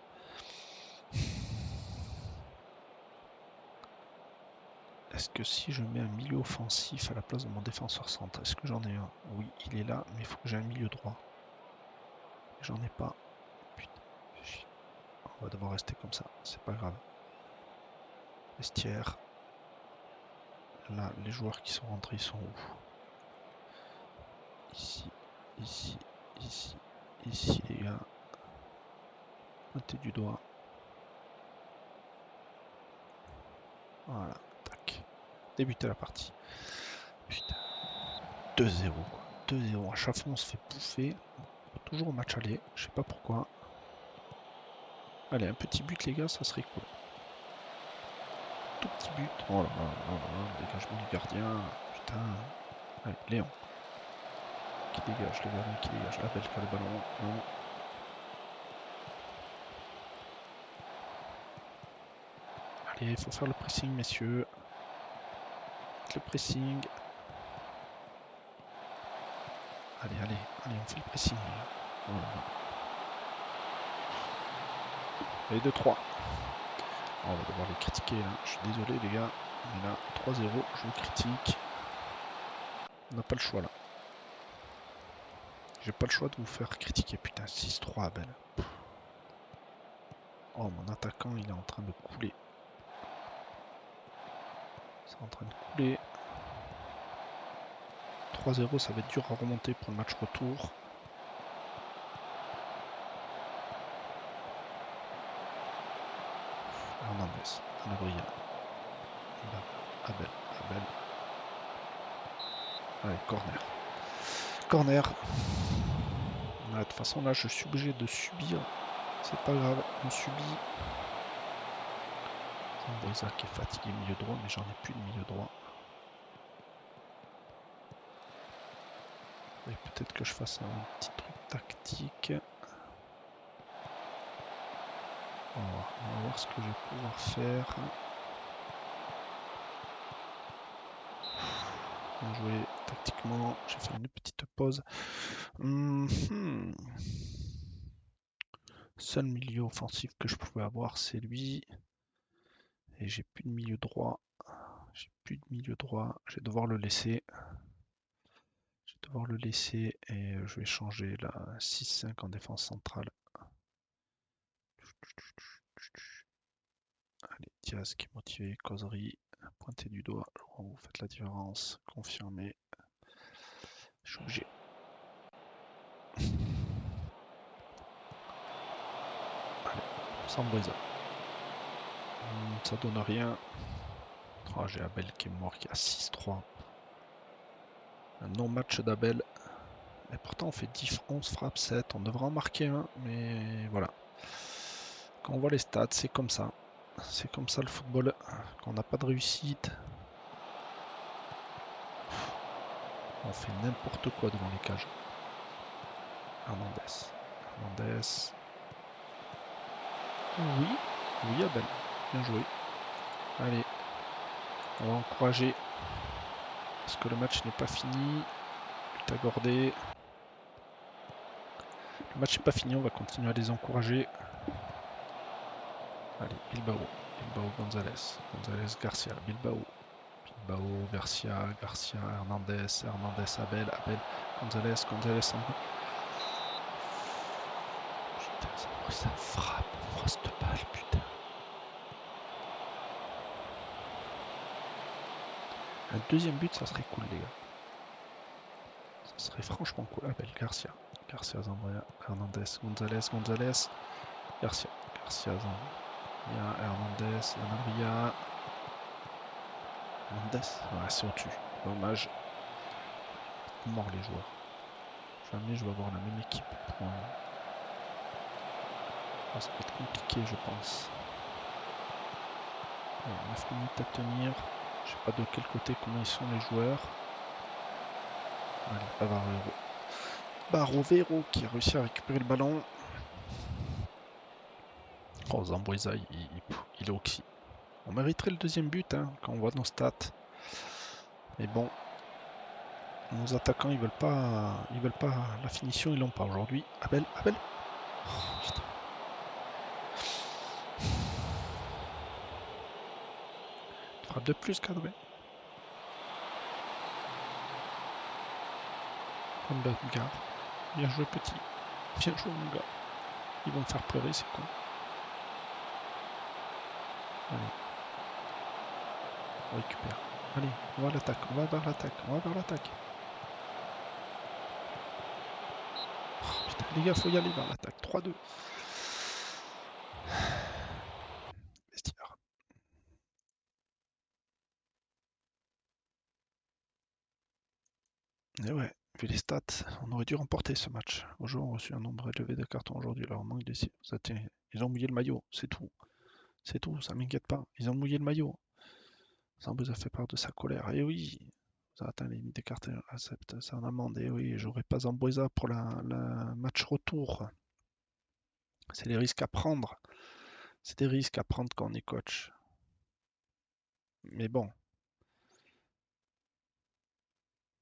Est-ce que si je mets un milieu offensif à la place de mon défenseur centre, est-ce que j'en ai un? Oui, il est là, mais il faut que j'ai un milieu droit. J'en ai pas. Putain. On va devoir rester comme ça. C'est pas grave. Vestiaire. Là, les joueurs qui sont rentrés, ils sont où? Ici, ici, ici, ici, les gars. Pointez du doigt. Voilà, tac. Débuter la partie. Putain. 2-0 quoi. 2-0. À chaque fois, on se fait bouffer. Toujours au match aller. Je sais pas pourquoi. Allez, un petit but, les gars, ça serait cool. Tout petit but. Oh là là là là, dégagement du gardien. Putain. Allez, Léon. Qui dégage le ballon, qui dégage. Abel qui a le ballon. Non. Allez, il faut faire le pressing, messieurs. Le pressing. Allez, allez, allez, on fait le pressing. Voilà. Allez, 2-3. On va devoir les critiquer là. Je suis désolé les gars. Mais là, 3-0, je vous critique. On n'a pas le choix là. J'ai pas le choix de vous faire critiquer. Putain, 6-3 Abel. Oh, mon attaquant, il est en train de couler. C'est en train de couler. 3-0, ça va être dur à remonter pour le match retour. Hernandez, Anabria. Abel, Abel. Allez, corner. Corner. De toute façon, là, je suis obligé de subir. C'est pas grave, on subit. Zambreza qui est fatigué milieu droit, mais j'en ai plus de milieu droit. Et peut-être que je fasse un petit truc tactique. On va voir ce que je vais pouvoir faire. Bien joué tactiquement. J'ai fait une petite pause. Seul milieu offensif que je pouvais avoir, c'est lui. Et j'ai plus de milieu droit. J'ai plus de milieu droit. Je vais devoir le laisser. Je vais devoir le laisser et je vais changer la 6-5 en défense centrale. Allez, Diaz qui est motivé, causerie, pointez du doigt, vous faites la différence, confirmez. Je suis obligé. Allez, Sambriza. Ça donne rien. Oh, j'ai Abel qui est mort, qui a 6-3. Un non-match d'Abel. Et pourtant on fait 10, 11 frappes, 7. On devrait en marquer un, mais voilà. Quand on voit les stats, c'est comme ça. C'est comme ça le football. Quand on n'a pas de réussite, on fait n'importe quoi devant les cages. Hernandez. Hernandez. Oui, oui Abel. Bien joué. Allez, on va encourager. Parce que le match n'est pas fini. But accordé. Le match n'est pas fini, on va continuer à les encourager. Allez, Bilbao. Bilbao, Gonzalez. Gonzalez, Garcia. Bilbao. Bilbao, Garcia, Garcia, Hernandez, Hernandez, Abel, Abel, Gonzalez, Gonzalez. Putain, ça frappe. Oh, cette balle, putain. Un deuxième but, ça serait cool, les gars. Ça serait franchement cool. Abel, Garcia. Garcia, Zambria, Hernandez, Gonzalez, Gonzalez, Garcia. Garcia, Zambria, Hernandez, Zambria. Hernandez. Ouais, c'est au-dessus. Dommage. Mort les joueurs. Jamais je vais avoir la même équipe pour ça va être compliqué, je pense. Allez, 9 minutes à tenir. Je sais pas de quel côté, comment ils sont les joueurs. Allez, Barovero. Barovero qui a réussi à récupérer le ballon. Oh, Zambuesa, il est oxy. On mériterait le deuxième but hein, quand on voit nos stats. Mais bon, nos attaquants, ils veulent pas la finition, ils l'ont pas aujourd'hui. Abel, Abel. Oh, putain. Frappe de plus, cadré. Gare. Bien joué, petit. Bien joué, mon gars. Ils vont me faire pleurer, c'est con. Allez. On récupère. Allez, on va à l'attaque, on va vers l'attaque, on va vers l'attaque. Oh, putain, les gars, faut y aller vers l'attaque. 3-2. Vestiaire. Et ouais, vu les stats, on aurait dû remporter ce match. Aux joueurs ont reçu un nombre élevé de cartons aujourd'hui. Leur manque de ils ont mouillé le maillot, c'est tout. C'est tout, ça m'inquiète pas. Ils ont mouillé le maillot. Zambuz a fait part de sa colère. Et oui, ça atteint les limites des cartons, accepte ça en amende. Et oui, j'aurais pas Zambuesa pour la match retour. C'est des risques à prendre. C'est des risques à prendre quand on est coach. Mais bon,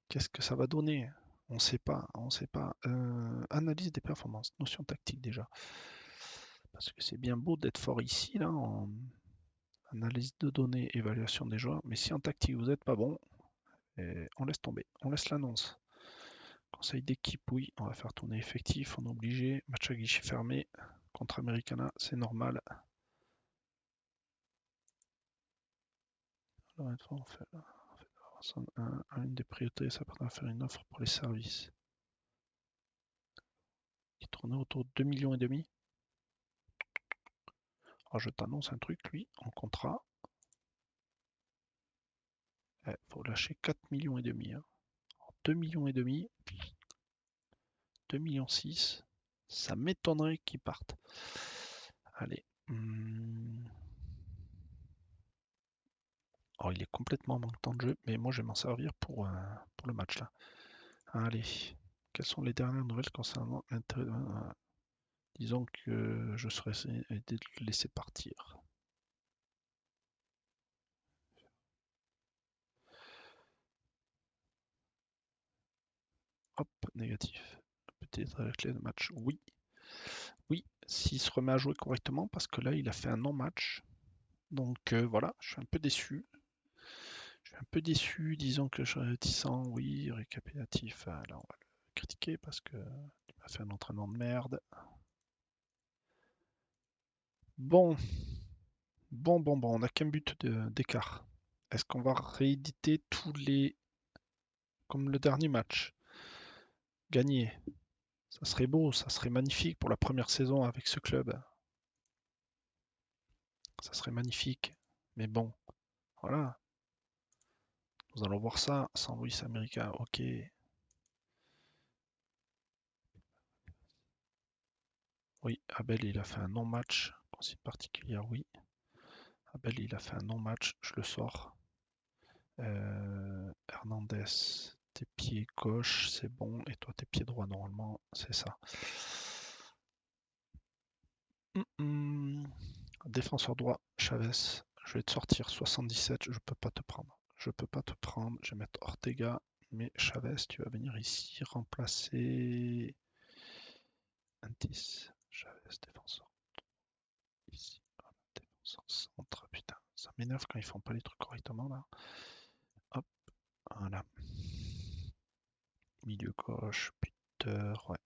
qu'est-ce que ça va donner? On sait pas, on sait pas. Analyse des performances, notion tactique déjà. Parce que c'est bien beau d'être fort ici, là, en analyse de données, évaluation des joueurs, mais si en tactique vous n'êtes pas bon, on laisse tomber, on laisse l'annonce. Conseil d'équipe, oui, on va faire tourner effectif, on est obligé. Match à guichet fermé contre Americana, c'est normal. Alors, on fait une des priorités, ça pourra faire une offre pour les services. Qui tournait autour de 2,5 millions. Alors je t'annonce un truc, lui, en contrat. Il faut lâcher 4,5 millions. Hein. 2,5 millions, 2,6 millions, ça m'étonnerait qu'ils partent. Allez. Alors il est complètement en manque de temps de jeu, mais moi je vais m'en servir pour le match là. Allez. Quelles sont les dernières nouvelles concernant disons que je serais aidé de le laisser partir. Hop, négatif. Peut-être la clé de match. Oui. Oui, s'il se remet à jouer correctement, parce que là il a fait un non-match. Donc voilà, je suis un peu déçu. Je suis un peu déçu, disons que je suis réticent, oui, récapitulatif. Là, on va le critiquer parce que il m'a fait un entraînement de merde. Bon, bon, on a qu'un but d'écart. Est-ce qu'on va rééditer tous les... comme le dernier match? Gagner. Ça serait beau, ça serait magnifique pour la première saison avec ce club. Ça serait magnifique. Mais bon, voilà. Nous allons voir ça sans Luis América. Ok. Oui, Abel, il a fait un non-match. Consigne particulière, oui. Abel, il a fait un non-match. Je le sors. Hernandez, tes pieds gauche, c'est bon. Et toi, tes pieds droit, normalement, c'est ça. Défenseur droit, Chavez. Je vais te sortir 77. Je peux pas te prendre. Je peux pas te prendre. Je vais mettre Ortega. Mais Chavez, tu vas venir ici remplacer un 10. Chavez, défenseur. Ici. Voilà, défenseur centre. Putain, ça m'énerve quand ils font pas les trucs correctement là. Hop, voilà. Milieu gauche, buteur, ouais.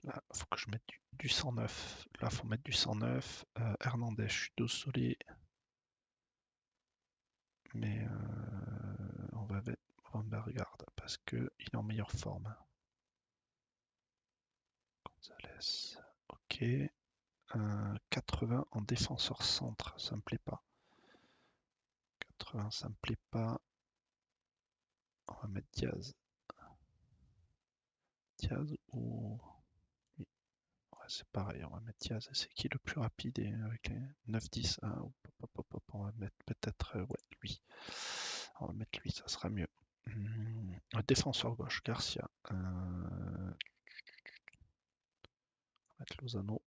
Là, faut que je mette du 109. Là, faut mettre du 109. Hernandez, je suis désolé. Mais on va mettre Vandergaard parce qu'il est en meilleure forme. Gonzalez, ok. 80 en défenseur centre, ça me plaît pas. 80, ça me plaît pas. On va mettre Diaz. Diaz ou... Oui, ouais, c'est pareil, on va mettre Diaz. C'est qui le plus rapide et avec les 9-10 on va mettre peut-être ouais, lui. On va mettre lui, ça sera mieux. Défenseur gauche, Garcia. On va mettre Lozano.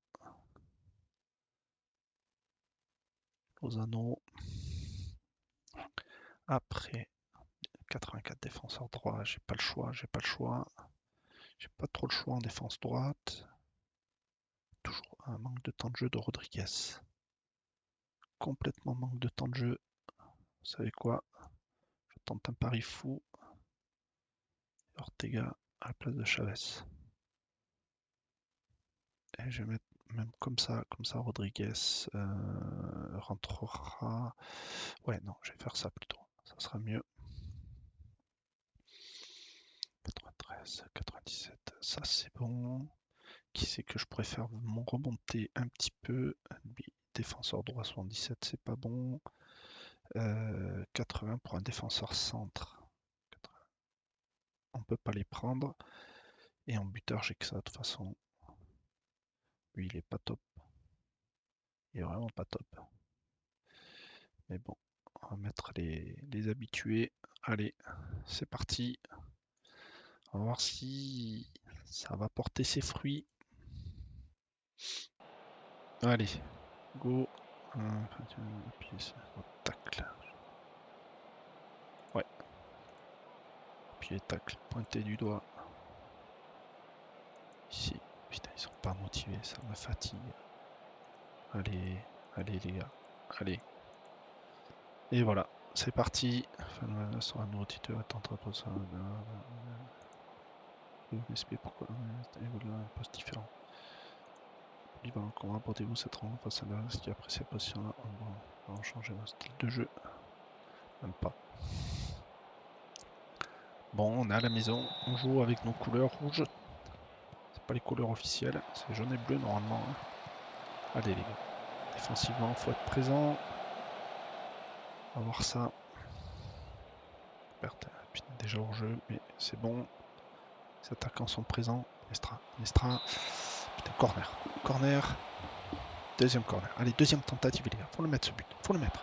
Lozano. Après, 84 défenseur droit, j'ai pas le choix, j'ai pas le choix. J'ai pas trop le choix en défense droite. Toujours un manque de temps de jeu de Rodriguez. Complètement manque de temps de jeu. Vous savez quoi? Je tente un pari fou. Ortega à la place de Chavez. Et je vais mettre même comme ça Rodriguez rentrera. Ouais, non, je vais faire ça plutôt. Ça sera mieux. 93, 97, ça c'est bon. Qui c'est que je préfère remonter un petit peu? Lui, défenseur droit 77, c'est pas bon. 80 pour un défenseur centre. On peut pas les prendre. Et en buteur, j'ai que ça de toute façon. Lui, il est pas top. Il est vraiment pas top. Mais bon, on va mettre les habitués. Allez, c'est parti. On va voir si ça va porter ses fruits. Allez, go. Tacle. Ouais. Puis tacle, pointé du doigt. Ici. Putain, ils sont pas motivés, ça me fatigue. Allez, allez les gars. Allez. Et voilà, c'est parti. Enfin, sur un nouveau titre, tentera pour ça. Vous m'expliquez pourquoi évolue un poste différent. Comment apportez-vous cette rencontre face à la qui apprécie la position là? On va changer notre style de jeu. Même pas. Bon, on est à la maison, on joue avec nos couleurs rouges. C'est pas les couleurs officielles, c'est jaune et bleu normalement. Hein. Allez les gars. Défensivement, faut être présent. On va voir ça. Perte, déjà hors jeu, mais c'est bon. Les attaquants sont présents. Nestra. Putain, corner. Corner. Deuxième corner. Allez, deuxième tentative, les gars. Faut le mettre ce but. Faut le mettre.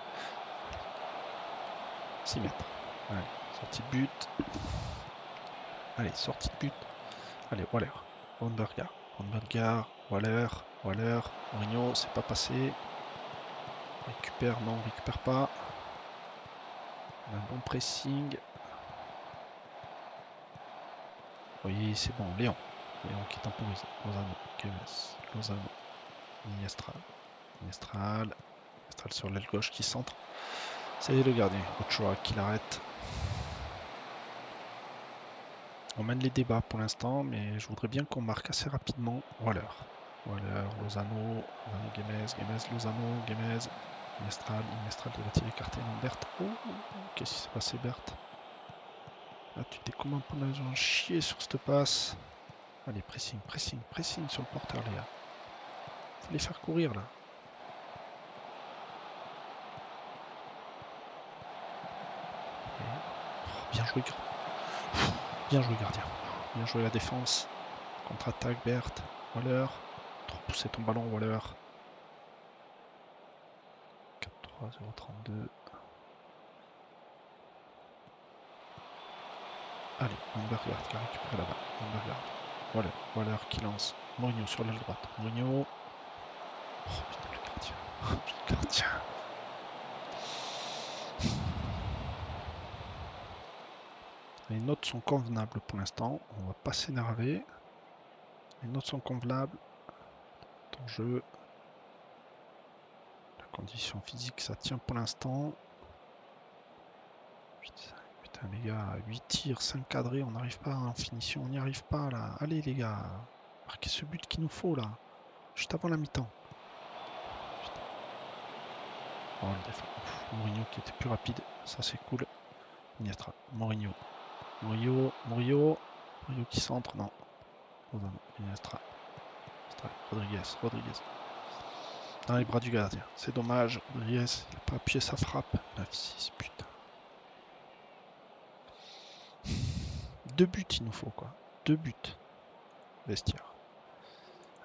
6 mètres. Allez, sortie de but. Allez, sortie de but. Allez, Waller. Wonbergar. Waller. Mourinho, c'est pas passé. Récupère, non, on récupère pas. On a un bon pressing. Oui, c'est bon. Léon qui temporise. Lozano. Lozano. Mestral. Mestral sur l'aile gauche qui centre. C'est le gardien, Ochoa qui l'arrête. On mène les débats pour l'instant, mais je voudrais bien qu'on marque assez rapidement Waller. Waller, Lozano, Gemez, Lozano, Gemez, Mestral devait-il écarter non Berthe. Oh, qu'est-ce qui s'est passé Berthe? Là tu t'es comme un peu en chier sur cette passe. Allez, pressing sur le porteur les gars. Faut les faire courir là. Oh, bien joué gardien. Bien joué la défense. Contre-attaque Berthe. Waller. Trop poussé ton ballon Waller. 4-3, 0-32. Allez, Ambergard qui a récupéré la balle. Ambergard. Waller qui lance. Mourinho sur l'aile droite. Mourinho. Oh putain, le gardien. Le gardien. Les notes sont convenables pour l'instant. On va pas s'énerver. Les notes sont convenables. Ton jeu. La condition physique, ça tient pour l'instant. Putain, les gars, 8 tirs, 5 cadrés, on n'arrive pas en finition, on n'y arrive pas là. Allez les gars, marquez ce but qu'il nous faut là, juste avant la mi-temps. Oh, le défense. Mourinho qui était plus rapide, ça c'est cool. Iniesta, Mourinho qui centre, non. Iniesta, Rodriguez. Dans les bras du gardien, c'est dommage. Rodriguez, il n'a pas appuyé sa frappe. 9-6, putain. 2 buts il nous faut quoi. 2 buts. Vestiaire.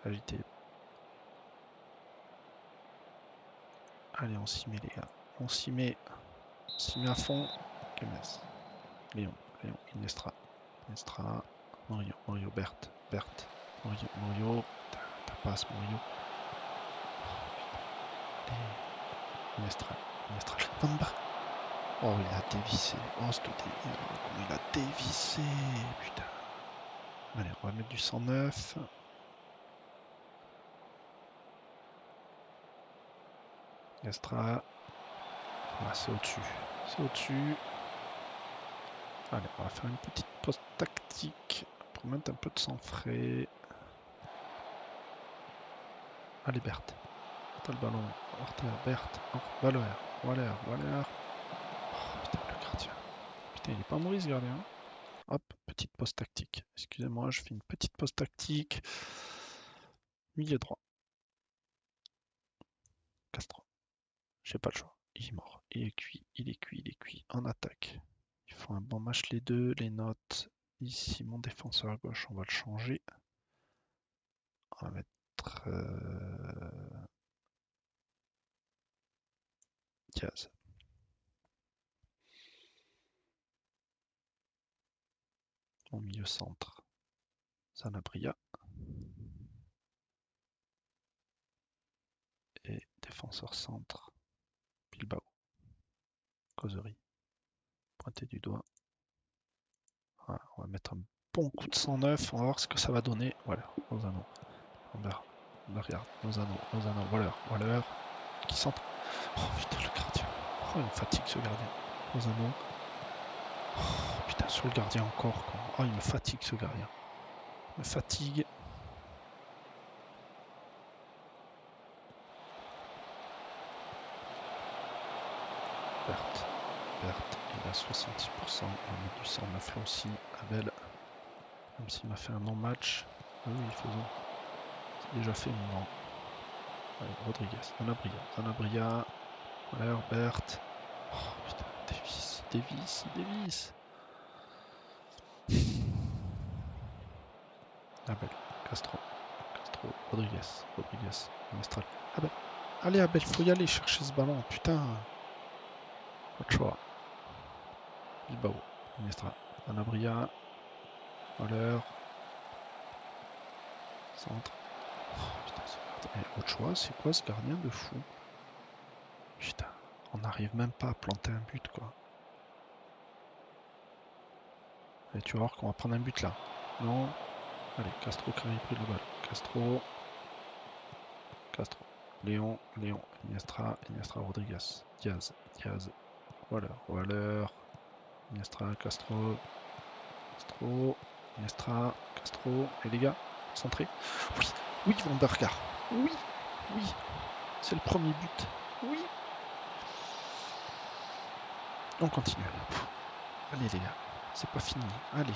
Agité. Allez, on s'y met les gars. On s'y met à fond. Kemez. Léon, Inestra. Mourinho, Berthe. Mourinho. Ta passe, Mourinho. Inestra. Van Bar. Oh, il a dévissé. Oh, ce comment il a dévissé. Putain. Allez, on va mettre du 109. Inestra. Ah, c'est au-dessus. Allez, on va faire une petite pause tactique pour mettre un peu de sang frais. Allez, Berthe. T'as le ballon. Hors terre, Berthe. Waller. Oh, putain, le gardien. Putain, il est pas mauvais ce gardien. Hop, petite pause tactique. Excusez-moi, je fais une petite pause tactique. Milieu droit. Castro. J'ai pas le choix. Il est mort. Il est cuit. En attaque. Ils font un bon match les deux. Les notes. Ici, mon défenseur à gauche, on va le changer. On va mettre Diaz. Mon milieu centre. Sanabria. Et défenseur centre. Bilbao. Causerie. Pointer du doigt. Voilà, on va mettre un bon coup de 109. On va voir ce que ça va donner. Voilà, Lozano. Regarde, Lozano, Waller. Qui centre. Oh putain, le gardien. Oh, il me fatigue ce gardien. Lozano. Oh putain, sur le gardien encore. Quoi. Oh, il me fatigue ce gardien. Il me fatigue. Berthe, il a 66%. On va mettre du 109 là aussi. Abel. Même s'il m'a fait un non-match. Oui, faisons. C'est déjà fait, mais non. Allez, Rodriguez. Sanabria. Waller, Berthe. Oh putain, Davis. Abel, Castro, Rodriguez, Mestral. Abel. Allez Abel, faut y aller chercher ce ballon, putain. Ochoa. Bilbao, Mestral. Sanabria. Waller. Centre. Oh putain, ce gardien. Ochoa, c'est quoi ce gardien de fou? Putain, on n'arrive même pas à planter un but quoi. Et tu vas voir qu'on va prendre un but là. Non. Allez, Castro qui a pris la balle. Castro. Léon, Iniestra, Rodriguez, Diaz, Waller, Iniestra, Castro, Iniestra, Castro, et les gars, centré. Oui, Van der Gaar. Oui, c'est le premier but. Oui. On continue. Allez les gars, c'est pas fini. Allez.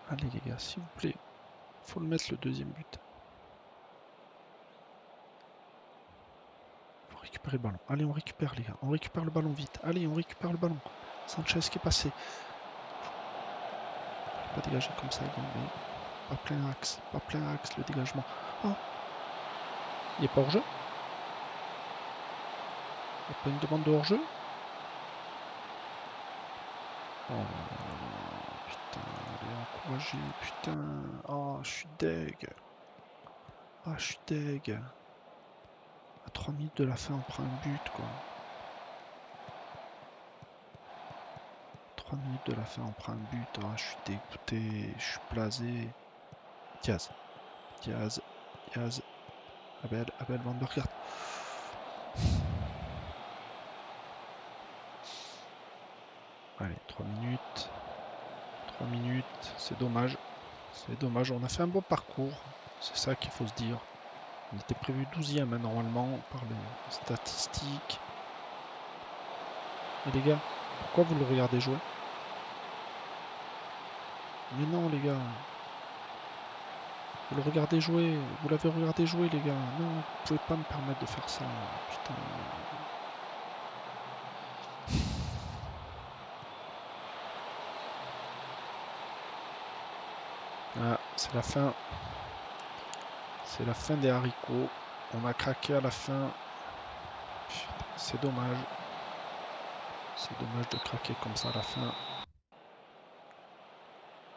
Allez les gars, s'il vous plaît. Faut le mettre le deuxième but. Faut récupérer le ballon. Allez, on récupère les gars. On récupère le ballon vite. Allez, on récupère le ballon. Sanchez qui est passé. Pas dégager comme ça, mais pas plein axe. Pas plein axe le dégagement. Oh. Il n'est pas hors-jeu. Il n'y a pas une demande de hors-jeu. Oh putain, allez encourager, putain. Oh, je suis deg. Ah, je suis deg. À 3 minutes de la fin, on prend un but, quoi. 3 minutes de la fin, on prend un but. Ah, je suis dégoûté, je suis blasé. Diaz. Abel Van der Gaart. Allez, 3 minutes. 3 minutes, c'est dommage. C'est dommage, on a fait un bon parcours. C'est ça qu'il faut se dire. On était prévu 12e hein, normalement par les statistiques. Et les gars, pourquoi vous le regardez jouer? Mais non les gars. Vous le regardez jouer. Vous l'avez regardé jouer les gars. Non, vous pouvez pas me permettre de faire ça. Putain. Ah, c'est la fin. C'est la fin des haricots. On a craqué à la fin. C'est dommage. C'est dommage de craquer comme ça à la fin.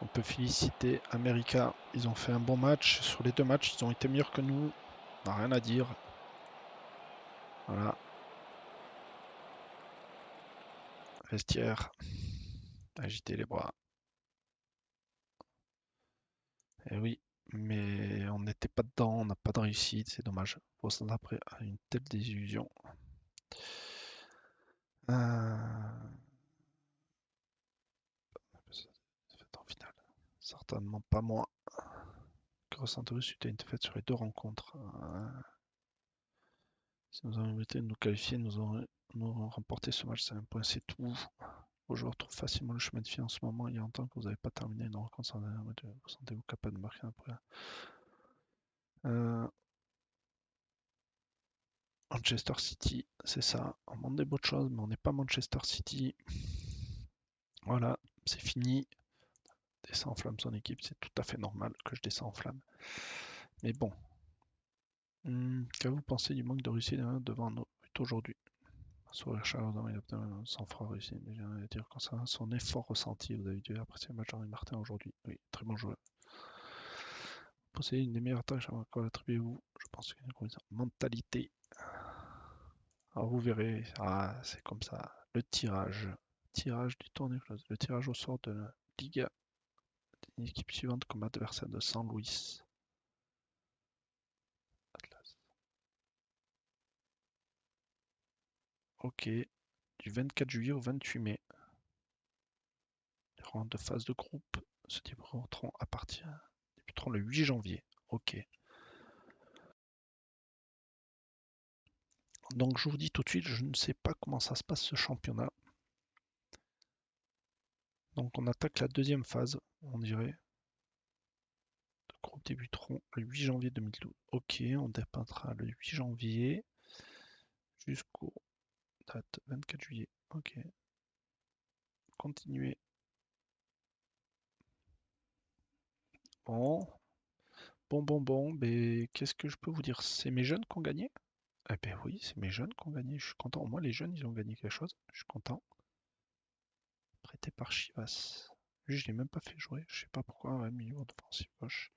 On peut féliciter America. Ils ont fait un bon match. Sur les deux matchs, ils ont été meilleurs que nous. On n'a rien à dire. Voilà. Vestiaire. Agiter les bras. Et oui. Mais on n'était pas dedans. On n'a pas de réussite. C'est dommage. Faut s'en après une telle désillusion. En finale. Certainement pas moi. Grosse Santos a été faite sur les deux rencontres. Si nous avons été de nous qualifier, nous aurons remporté ce match, c'est un point, c'est tout. Vos joueurs trouvent facilement le chemin de vie en ce moment. Il y a longtemps que vous n'avez pas terminé une rencontre. Vous sentez-vous capable de marquer un point? Manchester City, c'est ça. On demande des bonnes choses, mais on n'est pas Manchester City. Voilà, c'est fini. Descend en flamme son équipe, c'est tout à fait normal que je descends en flamme. Mais bon. Qu'avez-vous pensé du manque de réussite devant nos buts aujourd'hui? Sourire chaleureux, il a sans froid réussi. Mais j'ai rien à dire concernant son effort ressenti. Vous avez dû apprécier le match d'Henri Martin aujourd'hui. Oui, très bon joueur. Possédez une des meilleures tâches à encore attribuez-vous. Je pense qu'il y a une mentalité. Alors vous verrez, c'est comme ça. Le tirage. Tirage du tournoi close. Le tirage au sort de la Liga. L'équipe suivante comme adversaire de San Luis. Atlas. Ok. Du 24 juillet au 28 mai. Les rounds de phase de groupe se débuteront débuteront le 8 janvier. Ok. Donc je vous dis tout de suite, je ne sais pas comment ça se passe ce championnat. Donc on attaque la deuxième phase, on dirait. Le groupe débuteront le 8 janvier 2012. Ok, on dépeindra le 8 janvier jusqu'au date 24 juillet. Ok. Continuer. Bon. Bon. Mais qu'est-ce que je peux vous dire? C'est mes jeunes qui ont gagné? Eh ben oui, c'est mes jeunes qui ont gagné. Je suis content. Au moins les jeunes, ils ont gagné quelque chose. Je suis content. Prêté par Chivas. Lui, je l'ai même pas fait jouer. Je sais pas pourquoi. Ouais, milieu offensif gauche.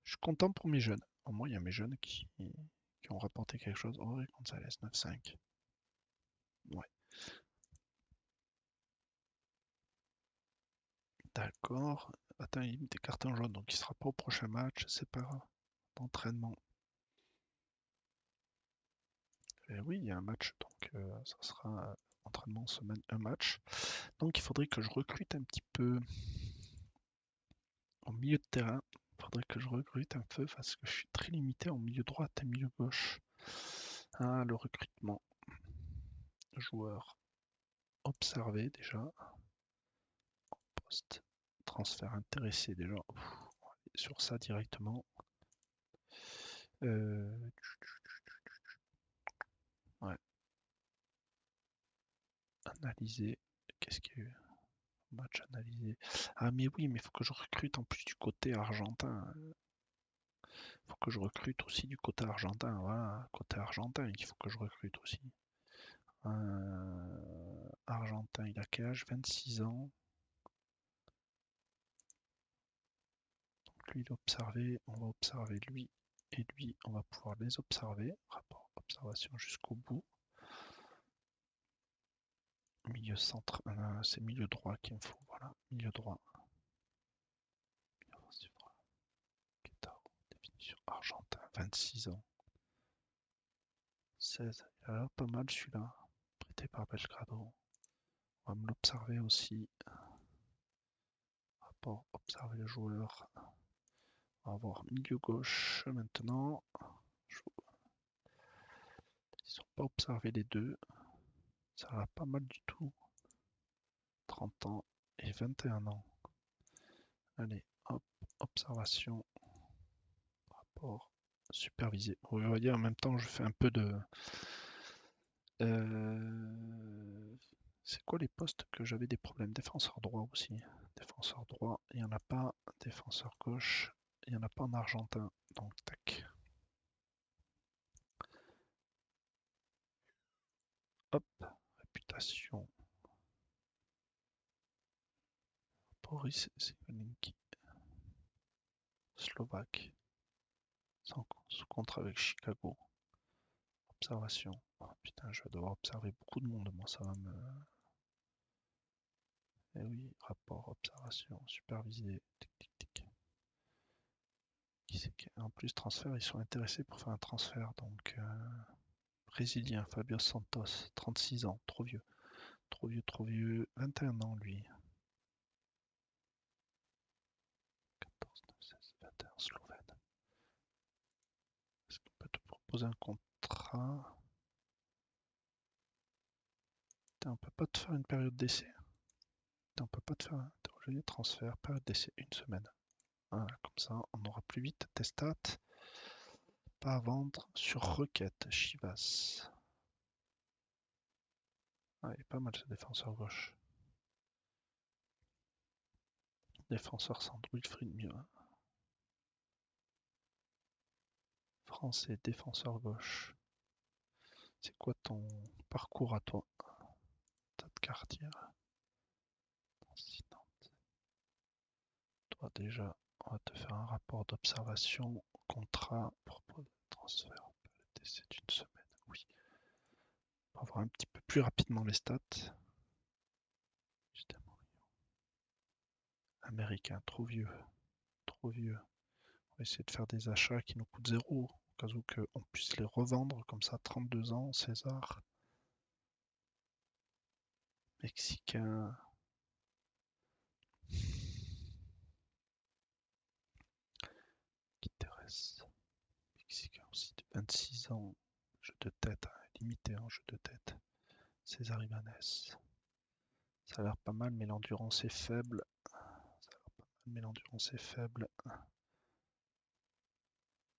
Je suis content pour mes jeunes. Au moins, il y a mes jeunes qui ont rapporté quelque chose. Oh, Gonzalez, 9-5. Ouais. D'accord. atteint la limite des cartons jaunes, donc il sera pas au prochain match, c'est pas grave. D'entraînement. Et oui, il y a un match, donc ça sera entraînement semaine, un match. Donc il faudrait que je recrute un petit peu en milieu de terrain. Il faudrait que je recrute un peu parce que je suis très limité en milieu droit et milieu gauche. Ah, le recrutement. Joueur observé déjà. Poste. Transfert intéressé déjà. Sur ça directement. Ouais. Analyser. Qu'est-ce qu'il y a eu? Match analysé. Ah mais oui, mais il faut que je recrute en plus du côté argentin. Faut que je recrute aussi du côté argentin. Voilà, côté argentin, il faut que je recrute aussi. Argentin, il a quel âge? 26 ans. Donc lui, il est observé. On va observer lui et lui. On va pouvoir les observer. Rapport observation jusqu'au bout. Milieu centre. C'est milieu droit qu'il me faut. Voilà, milieu droit. Définition argentin. 26 ans. 16. Il a l'air pas mal celui-là. Prêté par Belgrado. On va me l'observer aussi. Rapport observer le joueur. On va voir milieu gauche maintenant. Ils sont pas observés les deux. Ça va pas mal du tout. 30 ans et 21 ans. Allez, hop, observation. Rapport supervisé. Vous voyez, en même temps, je fais un peu de... C'est quoi les postes que j'avais des problèmes? Défenseur droit aussi. Défenseur droit, il n'y en a pas. Défenseur gauche, il n'y en a pas en argentin. Donc, tac. Hop, réputation. Boris Ciganovic, Slovaque. Sous contrat avec Chicago. Observation. Oh, putain, je vais devoir observer beaucoup de monde. Moi, ça va me. Eh oui, rapport, observation, supervisé. Tic, tic, tic. Qui c'est qui... En plus, transfert, ils sont intéressés pour faire un transfert. Donc, brésilien, Fabio Santos, 36 ans, trop vieux. Trop vieux, trop vieux. 21 ans, lui. 14, 16, 21, Slovène. Est-ce qu'on peut te proposer un contrat? Putain, on peut pas te faire une période d'essai. Putain, on peut pas te faire un transfert, période d'essai, une semaine. Voilà, comme ça, on aura plus vite tes stats. Pas à vendre sur requête, Chivas. Ah, il est pas mal ce défenseur gauche. Défenseur centre, Wilfried mieux. Français, défenseur gauche. C'est quoi ton parcours à toi? T'as de carrière. Toi déjà, on va te faire un rapport d'observation, contrat, propos de transfert, d'essai d'une semaine. Oui. On va voir un petit peu plus rapidement les stats. Américain, trop vieux. Trop vieux. On va essayer de faire des achats qui nous coûtent zéro, au cas où qu'on puisse les revendre comme ça, 32 ans, César. Mexicain. Guitarès. Mexicain aussi de 26 ans. Jeu de tête, hein, limité en jeu de tête. César Ibanez. Ça a l'air pas mal, mais l'endurance est faible. Mais l'endurance est faible.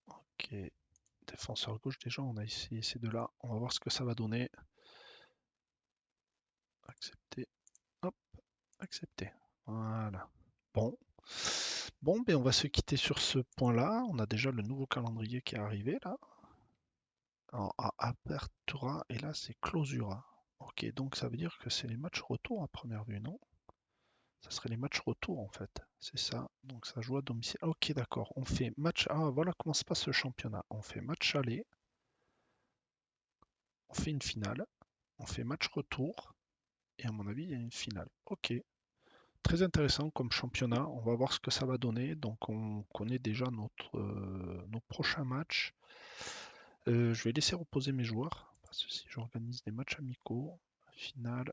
Ok. Défenseur gauche, déjà, on a essayé ces deux-là. On va voir ce que ça va donner. Accepter. Hop, accepter. Voilà. Bon. Bon, ben on va se quitter sur ce point-là. On a déjà le nouveau calendrier qui est arrivé là. Alors, à Apertura et là c'est Clausura. Ok, donc ça veut dire que c'est les matchs retour à première vue, non? Ça serait les matchs retour en fait. C'est ça. Donc ça joue à domicile. Ok, d'accord. On fait match. Ah, voilà comment se passe le championnat. On fait match aller. On fait une finale. On fait match retour. Et à mon avis, il y a une finale. Ok. très intéressant comme championnat. On va voir ce que ça va donner. Donc on connaît déjà nos prochains matchs. Je vais laisser reposer mes joueurs, parce que si j'organise des matchs amicaux, finale,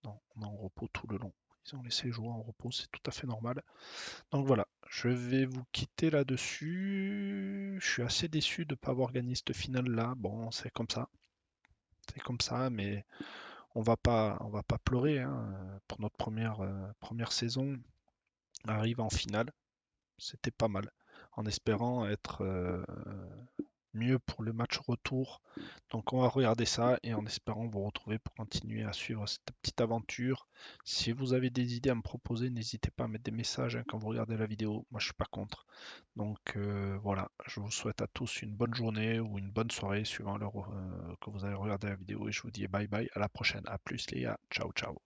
non, on est en repos tout le long. Ils ont laissé les joueurs en repos, c'est tout à fait normal. Donc voilà, je vais vous quitter là-dessus. Je suis assez déçu de ne pas avoir gagné cette finale-là. Bon, c'est comme ça, mais on va pas pleurer hein, pour notre première saison. Arrive en finale, c'était pas mal. En espérant être mieux pour le match retour. Donc on va regarder ça et en espérant vous retrouver pour continuer à suivre cette petite aventure. Si vous avez des idées à me proposer, n'hésitez pas à mettre des messages hein, quand vous regardez la vidéo. Moi je suis pas contre. Donc voilà, je vous souhaite à tous une bonne journée ou une bonne soirée suivant l'heure que vous allez regarder la vidéo et je vous dis bye bye, à la prochaine. À plus les gars, ciao ciao.